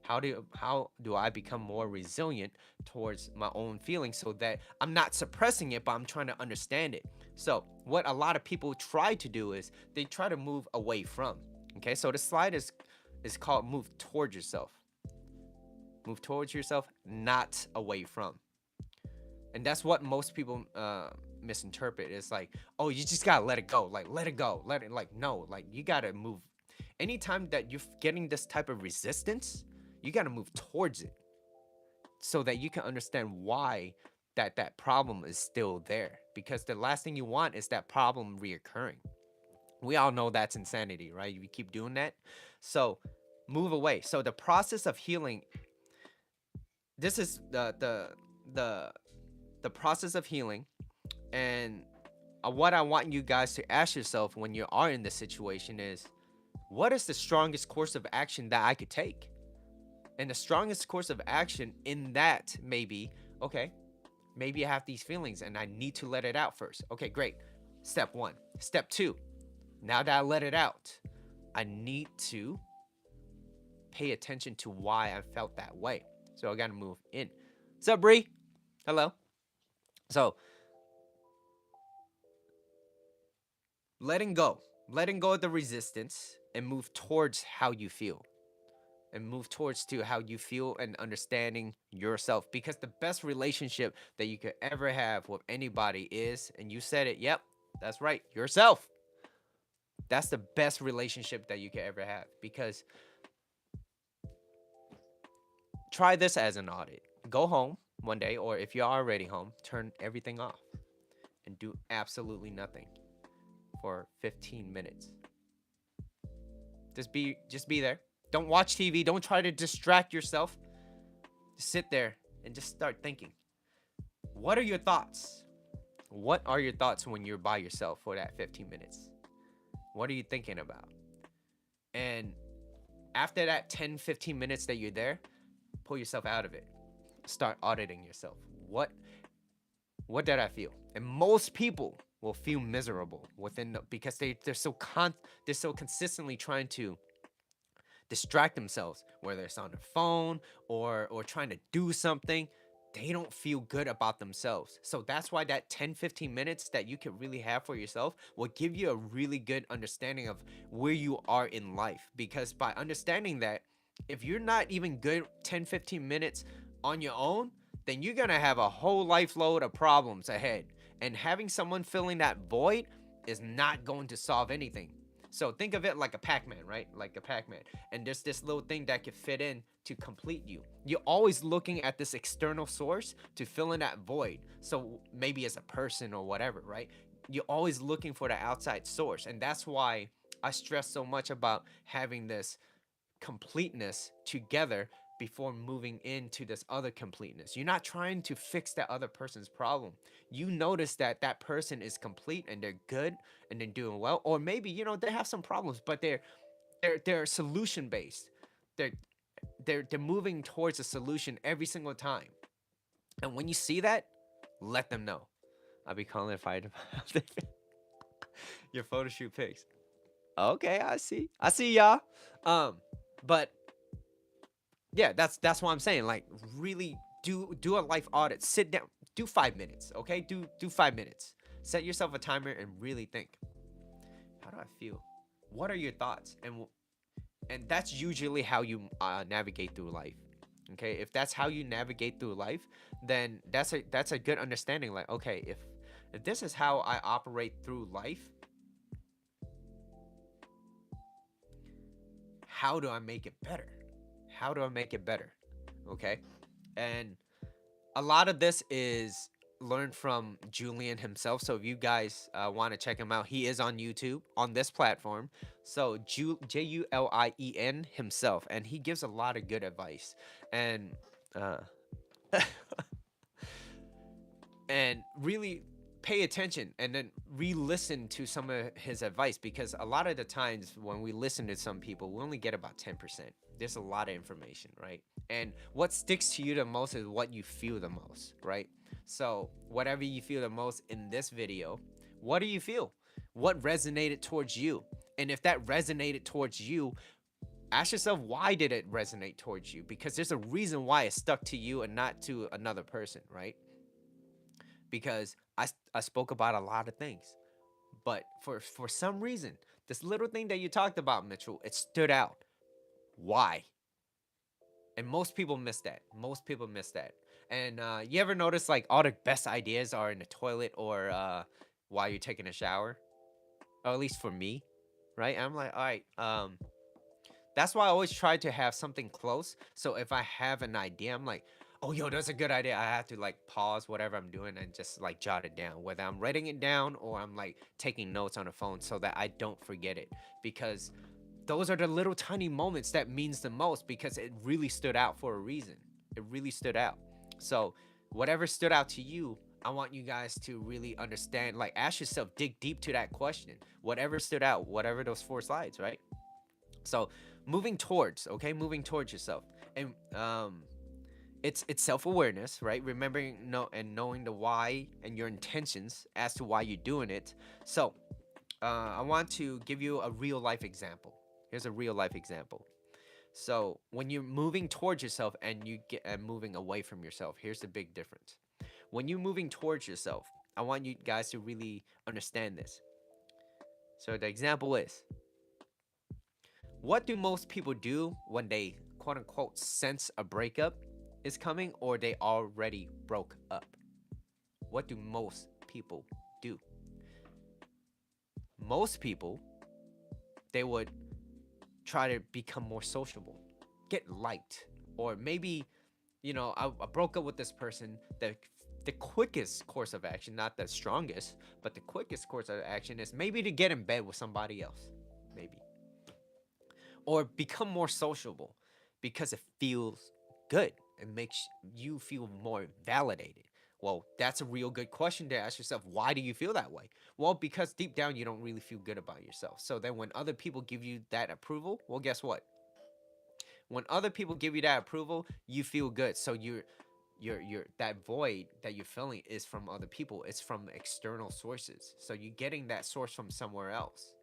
How do I become more resilient towards my own feelings, so that I'm not suppressing it, but I'm trying to understand it? So what a lot of people try to do is they try to move away from. Okay, so the slide is called move towards yourself. Move towards yourself, not away from. And that's what most people misinterpret. It's like, oh, you just gotta let it go. Like, let it go. Let it, like, no, like, you gotta move. Anytime that you're getting this type of resistance, you gotta move towards it, so that you can understand why that problem is still there. Because the last thing you want is that problem reoccurring. We all know that's insanity, right? You keep doing that. So move away. So the process of healing, this is the process of healing. And what I want you guys to ask yourself when you are in this situation is, what is the strongest course of action that I could take? And the strongest course of action in that may be, okay, maybe I have these feelings and I need to let it out first. Okay, great. Step 1. Step 2, now that I let it out, I need to pay attention to why I felt that way. So I gotta move in. What's up, Bree? Hello. So letting go of the resistance, and move towards how you feel, and move towards to how you feel and understanding yourself. Because the best relationship that you could ever have with anybody is, and you said it, yep, that's right, yourself. That's the best relationship that you could ever have. Because try this as an audit. Go home one day, or if you're already home, turn everything off and do absolutely nothing for 15 minutes. Just be there. Don't watch TV. Don't try to distract yourself. Just sit there and just start thinking. What are your thoughts? What are your thoughts when you're by yourself for that 15 minutes? What are you thinking about? And after that 10, 15 minutes that you're there, pull yourself out of it. Start auditing yourself. What did I feel? And most people will feel miserable because they're so consistently trying to distract themselves, whether it's on their phone or trying to do something. They don't feel good about themselves. So that's why that 10-15 minutes that you can really have for yourself will give you a really good understanding of where you are in life. Because by understanding that, if you're not even good 10-15 minutes on your own, then you're gonna have a whole life load of problems ahead. And having someone filling that void is not going to solve anything. So think of it like a Pac-Man, right? Like a Pac-Man. And there's this little thing that could fit in to complete you. You're always looking at this external source to fill in that void. So maybe it's a person or whatever, right? You're always looking for the outside source. And that's why I stress so much about having this completeness together before moving into this other completeness. You're not trying to fix that other person's problem. You notice that that person is complete and they're good and they're doing well, or maybe they have some problems, but they're solution based. They're they're moving towards a solution every single time. And when you see that, let them know. I'll be calling if I your photo shoot pics. Okay, I see y'all. But yeah, that's what I'm saying. Like, really do a life audit. Sit down, do 5 minutes, okay? Do 5 minutes. Set yourself a timer and really think. How do I feel? What are your thoughts? And that's usually how you navigate through life. Okay, if that's how you navigate through life, then that's a good understanding. Like, okay, if this is how I operate through life, how do I make it better? How do I make it better? Okay, and a lot of this is learned from Julian himself. So if you guys want to check him out, he is on YouTube on this platform. So Julien himself, and he gives a lot of good advice. And uh, and really pay attention and then re-listen to some of his advice, because a lot of the times when we listen to some people, we only get about 10%. There's a lot of information, right? And what sticks to you the most is what you feel the most, right? So whatever you feel the most in this video, what do you feel? What resonated towards you? And if that resonated towards you, ask yourself, why did it resonate towards you? Because there's a reason why it stuck to you and not to another person, right? Because I spoke about a lot of things, but for some reason, this little thing that you talked about, Mitchell, it stood out. Why? And most people miss that. Most people miss that. And you ever notice like all the best ideas are in the toilet or while you're taking a shower? Or at least for me, right? I'm like, all right, that's why I always try to have something close. So if I have an idea, I'm like, oh, yo, that's a good idea. I have to like pause whatever I'm doing and just like jot it down, whether I'm writing it down or I'm like taking notes on the phone so that I don't forget it. Because those are the little tiny moments that means the most, because it really stood out for a reason. It really stood out. So whatever stood out to you, I want you guys to really understand, like ask yourself, dig deep to that question. Whatever stood out, whatever those 4 slides, right? So moving towards yourself. And it's self-awareness, right? Remembering and knowing the why and your intentions as to why you're doing it. So I want to give you a real life example. Here's a real life example. So when you're moving towards yourself and you get moving away from yourself, here's the big difference. When you're moving towards yourself, I want you guys to really understand this. So the example is, what do most people do when they quote unquote sense a breakup is coming or they already broke up? What do most people do? Most people, they would try to become more sociable, get liked, or maybe, I broke up with this person. The quickest course of action, not the strongest, but the quickest course of action is maybe to get in bed with somebody else, maybe, or become more sociable because it feels good. It makes you feel more validated. Well, that's a real good question to ask yourself. Why do you feel that way? Well, because deep down you don't really feel good about yourself. So then when other people give you that approval, well, guess what? When other people give you that approval, you feel good. So your that void that you're feeling is from other people. It's from external sources. So you're getting that source from somewhere else.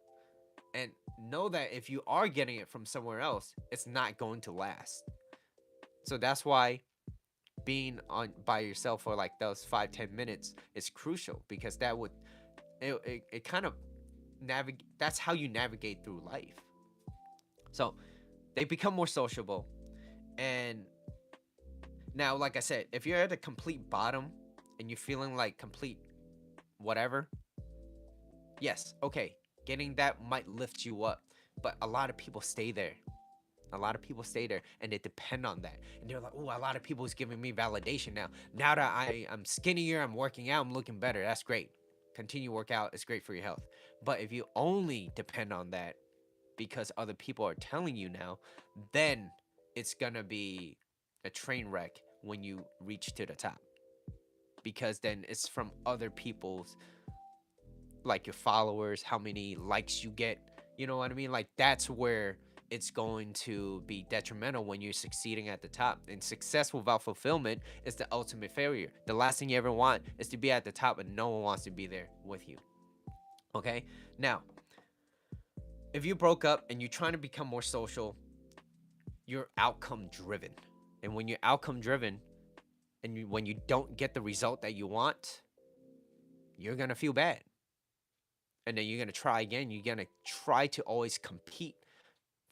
And know that if you are getting it from somewhere else, it's not going to last. So that's why being on by yourself for like those 5-10 minutes is crucial, because that would it kind of navigate. That's how you navigate through life. So they become more sociable. And now, like I said, if you're at a complete bottom and you're feeling like complete whatever, yes, okay, getting that might lift you up. But a lot of people stay there. A lot of people stay there and they depend on that. And they're like, oh, a lot of people is giving me validation now. Now that I'm skinnier, I'm working out, I'm looking better. That's great. Continue work out. It's great for your health. But if you only depend on that because other people are telling you now, then it's gonna be a train wreck when you reach to the top. Because then it's from other people's, like your followers, how many likes you get. You know what I mean? Like that's where it's going to be detrimental when you're succeeding at the top. And success without fulfillment is the ultimate failure. The last thing you ever want is to be at the top and no one wants to be there with you. Okay? Now, if you broke up and you're trying to become more social, you're outcome driven. And when you're outcome driven and when you don't get the result that you want, you're going to feel bad. And then you're going to try again. You're going to try to always compete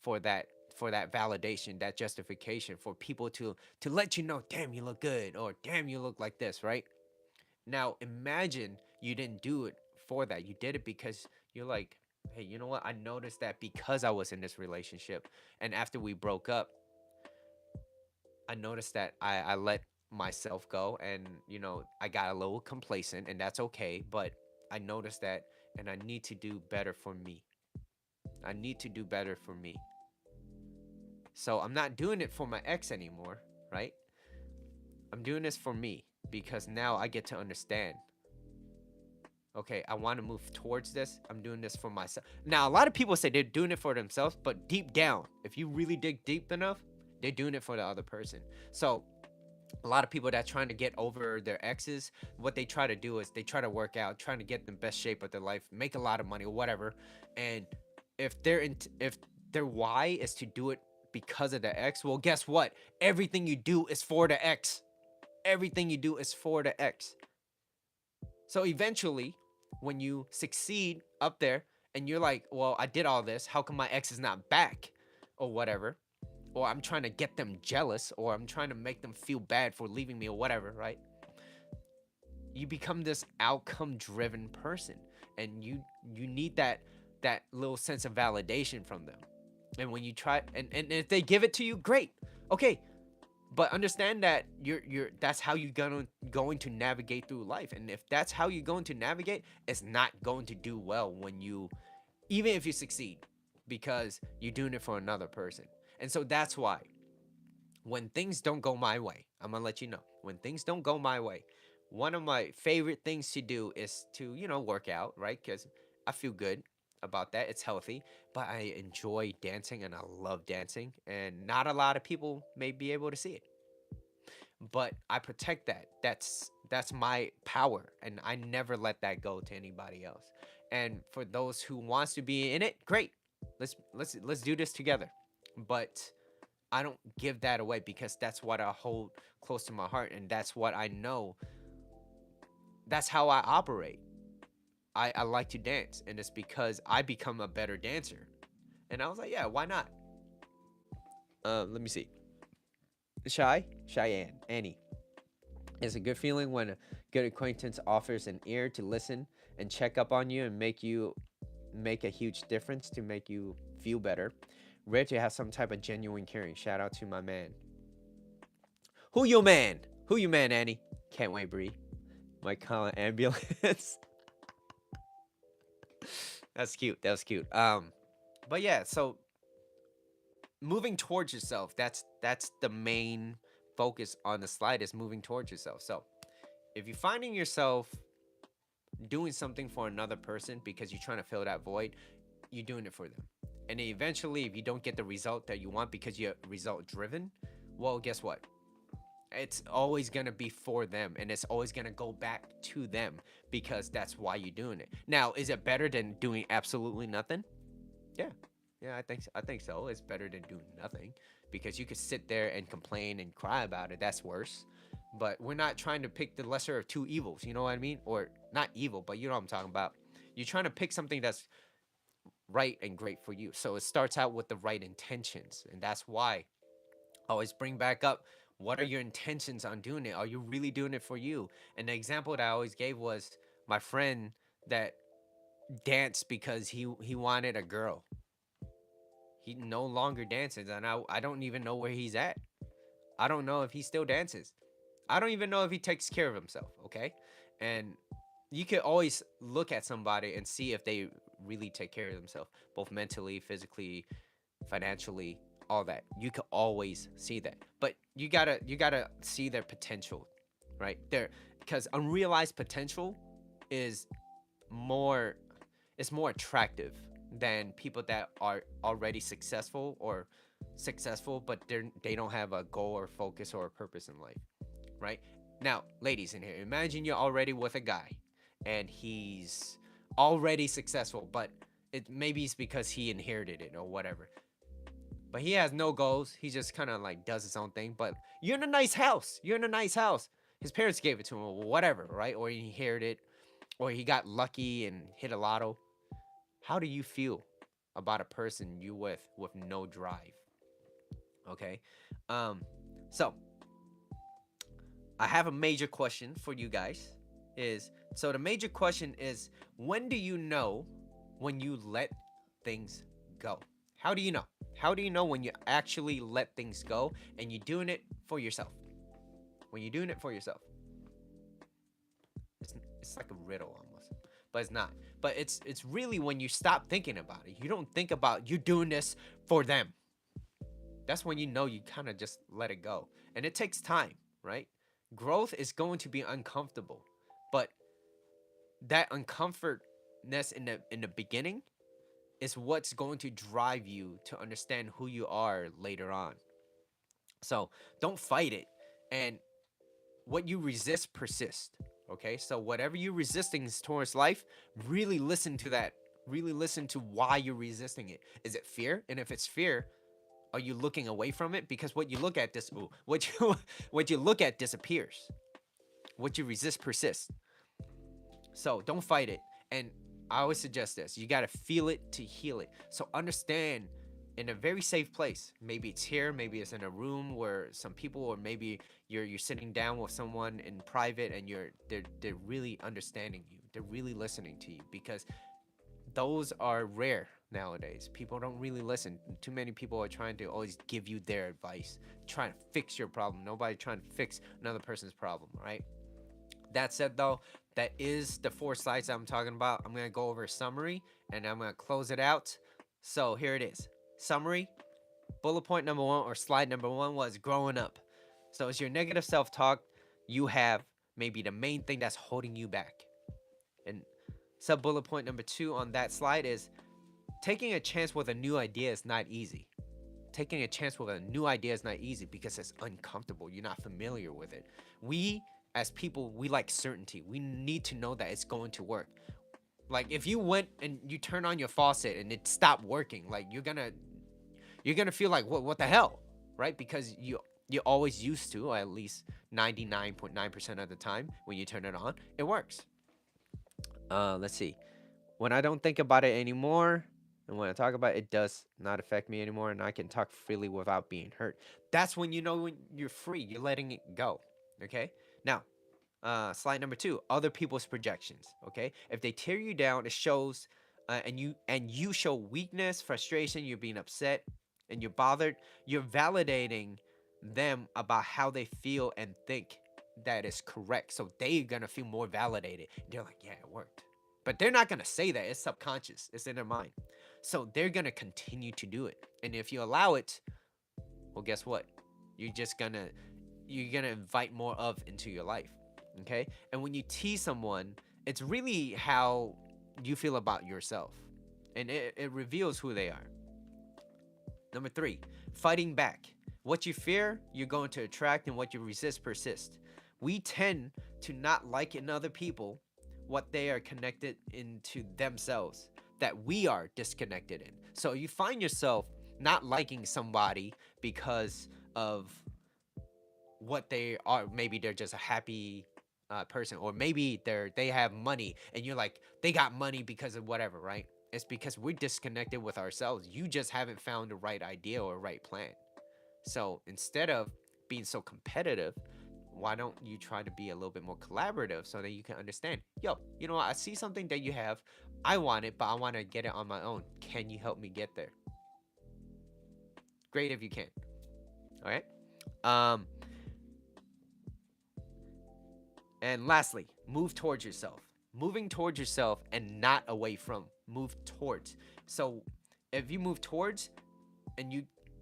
for that validation, that justification, for people to let you know, damn, you look good, or damn, you look like this, right? Now imagine you didn't do it for that. You did it because you're like, hey, you know what, I noticed that because I was in this relationship, and after we broke up, I noticed that I let myself go, and I got a little complacent, and that's okay. But I noticed that, and I need to do better for me. I need to do better for me. So I'm not doing it for my ex anymore, right? I'm doing this for me because now I get to understand. Okay, I want to move towards this. I'm doing this for myself. Now, a lot of people say they're doing it for themselves, but deep down, if you really dig deep enough, they're doing it for the other person. So a lot of people that trying to get over their exes, what they try to do is they try to work out, trying to get in the best shape of their life, make a lot of money or whatever. And if their why is to do it because of the ex, well, guess what? Everything you do is for the ex. Everything you do is for the ex. So eventually, when you succeed up there and you're like, well, I did all this, how come my ex is not back or whatever? Or I'm trying to get them jealous, or I'm trying to make them feel bad for leaving me or whatever, right? You become this outcome driven person, and you need that little sense of validation from them. And when you try, and if they give it to you, great. Okay, but understand that you're that's how you're going to navigate through life. And if that's how you're going to navigate, it's not going to do well when you, even if you succeed, because you're doing it for another person. And so that's why when things don't go my way, I'm gonna let you know, when things don't go my way, one of my favorite things to do is to work out, right? Because I feel good about that. It's healthy. But I enjoy dancing, and I love dancing, and not a lot of people may be able to see it, but I protect that. That's my power, and I never let that go to anybody else. And for those who wants to be in it, great. Let's do this together. But I don't give that away, because that's what I hold close to my heart, and that's what I know. That's how I operate. I like to dance, and it's because I become a better dancer. And I was like, yeah, why not? Let me see. Cheyenne, Annie. It's a good feeling when a good acquaintance offers an ear to listen and check up on you and make a huge difference to make you feel better. Rare to have some type of genuine caring. Shout out to my man. Who your man? Who you man, Annie? Can't wait, Bree. Might call an ambulance. That's cute. That was cute. But yeah, so moving towards yourself, that's the main focus on the slide, is moving towards yourself. So if you're finding yourself doing something for another person because you're trying to fill that void, you're doing it for them. And then eventually, if you don't get the result that you want because you're result driven, well, guess what? it's always going to be for them, and it's always going to go back to them because that's why you're doing it. Now, is it better than doing absolutely nothing? Yeah. Yeah, I think so. It's better than doing nothing because you could sit there and complain and cry about it. That's worse. But we're not trying to pick the lesser of two evils, you know what I mean? Or not evil, but you know what I'm talking about. You're trying to pick something that's right and great for you. So it starts out with the right intentions, and that's why I always bring back up, what are your intentions on doing it? Are you really doing it for you? And the example that I always gave was my friend that danced because he wanted a girl. He no longer dances, and I don't even know where he's at. I don't know if he still dances. I don't even know if he takes care of himself, okay? And you could always look at somebody and see if they really take care of themselves, both mentally, physically, financially, all that. You could always see that. But you gotta see their potential, right? There, because unrealized potential is more it's more attractive than people that are already successful, or successful but they don't have a goal or focus or a purpose in life, right? Now, ladies in here, imagine you're already with a guy and he's already successful, but it maybe it's because he inherited it or whatever. But he has no goals. He just kind of like does his own thing. But you're in a nice house. You're in a nice house. His parents gave it to him or whatever, right? Or he inherited it, or he got lucky and hit a lotto. How do you feel about a person you with no drive? Okay. Um, so I have a major question for you guys. Is so the major question is, when do you know when you let things go? How do you know? How do you know when you actually let things go and you're doing it for yourself? When you're doing it for yourself, it's like a riddle almost, but it's not. But it's really when you stop thinking about it. You don't think about you doing this for them. That's when you know you kind of just let it go, and it takes time, right? Growth is going to be uncomfortable, but that uncomfortness in the beginning is what's going to drive you to understand who you are later on. So don't fight it, and what you resist persists. Okay, so whatever you're resisting towards life, really listen to that. Really listen to why you're resisting it. Is it fear? And if it's fear, are you looking away from it? Because what you look at what you what you look at disappears. What you resist persists. So don't fight it. And I always suggest this: you gotta feel it to heal it. So understand, in a very safe place. Maybe it's here, maybe it's in a room where some people, or maybe you're sitting down with someone in private, and they're really understanding you. They're really listening to you, because those are rare nowadays. People don't really listen. Too many people are trying to always give you their advice, trying to fix your problem. Nobody trying to fix another person's problem, right? That said, though, that is the 4 slides I'm talking about. I'm going to go over a summary and I'm going to close it out. So here it is. Summary. Bullet point number 1, or slide number 1, was growing up. So it's your negative self-talk. You have maybe the main thing that's holding you back. And sub bullet point number 2 on that slide is, taking a chance with a new idea is not easy. Taking a chance with a new idea is not easy because it's uncomfortable. You're not familiar with it. We, as people, we like certainty. We need to know that it's going to work. Like if you went and you turn on your faucet and it stopped working, like you're gonna feel like what the hell, right? Because you're always used to, or at least 99.9% of the time when you turn it on, it works. Let's see. When I don't think about it anymore, and when I talk about it, it does not affect me anymore, and I can talk freely without being hurt. That's when you know when you're free. You're letting it go. Okay. Now, slide number 2: other people's projections. Okay, if they tear you down, it shows, and you show weakness, frustration. You're being upset, and you're bothered. You're validating them about how they feel and think that is correct. So they're gonna feel more validated. They're like, yeah, it worked. But they're not gonna say that. It's subconscious. It's in their mind. So they're gonna continue to do it. And if you allow it, well, guess what? You're just gonna you're gonna invite more of into your life. Okay? And when you tease someone, it's really how you feel about yourself. And it reveals who they are. Number 3, fighting back. What you fear, you're going to attract, and what you resist persist. We tend to not like in other people what they are connected into themselves that we are disconnected in. So you find yourself not liking somebody because of what they are. Maybe they're just a happy person, or maybe they have money, and you're like, they got money because of whatever, right? It's because we're disconnected with ourselves. You just haven't found the right idea or right plan. So instead of being so competitive, why don't you try to be a little bit more collaborative so that you can understand, yo, you know what, I see something that you have, I want it, but I want to get it on my own. Can you help me get there? Great if you can. All right. Um, and lastly, move towards yourself. Moving towards yourself and not away from. Move towards. So if you move towards, and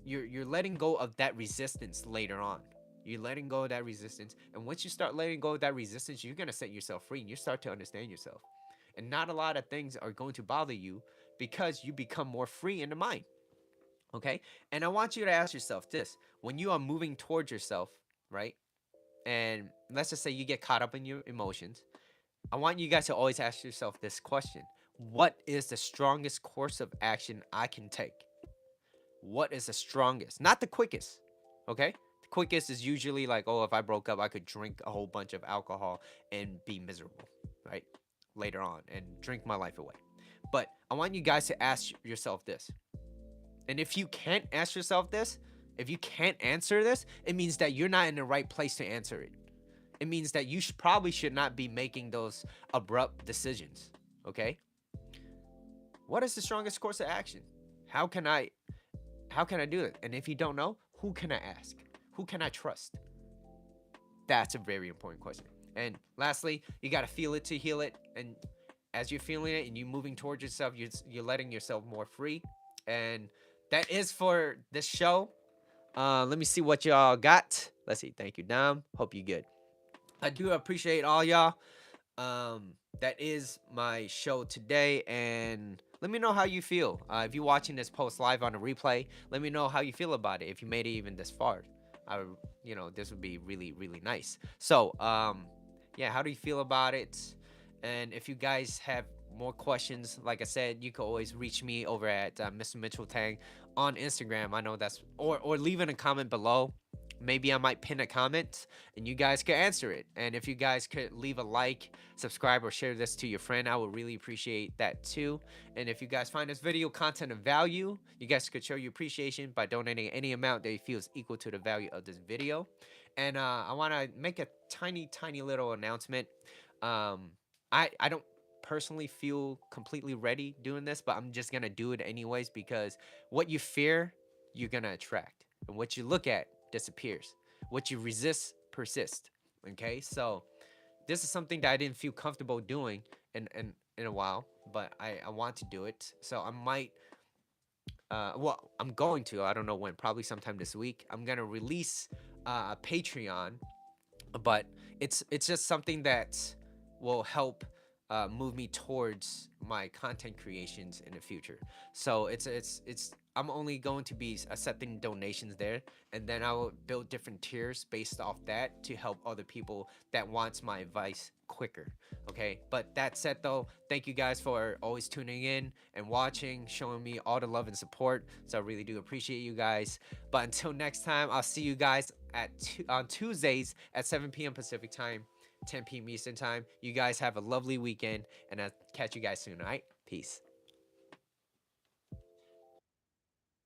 you're letting go of that resistance later on. You're letting go of that resistance, and once you start letting go of that resistance, you're gonna set yourself free, and you start to understand yourself. And not a lot of things are going to bother you because you become more free in the mind. Okay, and I want you to ask yourself this: when you are moving towards yourself, right? And let's just say you get caught up in your emotions. I want you guys to always ask yourself this question: what is the strongest course of action I can take? What is the strongest? Not the quickest. Okay? The quickest is usually like, oh, if I broke up, I could drink a whole bunch of alcohol and be miserable, right? Later on and drink my life away. But I want you guys to ask yourself this. And if you can't ask yourself this, if you can't answer this, it means that you're not in the right place to answer it. It means that you probably should not be making those abrupt decisions. Okay? What is the strongest course of action? How can I How can I do it? And if you don't know, who can I ask? Who can I trust? That's a very important question. And lastly, you got to feel it to heal it. And as you're feeling it and you're moving towards yourself, you're letting yourself more free. And that is for this show. Let me see what y'all got. Let's see. Thank you, Dom. Hope you good. I do appreciate all y'all. That is my show today, and let me know how you feel. If you're watching this post live on a replay, let me know how you feel about it. If you made it even this far, I, this would be really, really nice. So, yeah, how do you feel about it? And if you guys have more questions, like I said, you can always reach me over at Mr. Mitchell Tang on Instagram. I know that's or leave in a comment below. Maybe I might pin a comment and you guys could answer it. And if you guys could leave a like, subscribe, or share this to your friend, I would really appreciate that too. And if you guys find this video content of value, you guys could show your appreciation by donating any amount that you feel is equal to the value of this video. And I want to make a tiny little announcement. I don't personally feel completely ready doing this, but I'm just gonna do it anyways, because what you fear, you're gonna attract, and what you look at disappears. What you resist persists. Okay, so this is something that I didn't feel comfortable doing in a while, but I want to do it. So I might well, I'm going to, I don't know when, probably sometime this week. I'm gonna release a Patreon, but it's just something that will help move me towards my content creations in the future. So it's I'm only going to be accepting donations there, and then I will build different tiers based off that to help other people that wants my advice quicker. Okay, but that said though, thank you guys for always tuning in and watching, showing me all the love and support. So I really do appreciate you guys. But until next time, I'll see you guys on Tuesdays at 7 p.m. Pacific time, 10 p.m. Eastern time. You guys have a lovely weekend, and I'll catch you guys soon. All right, peace.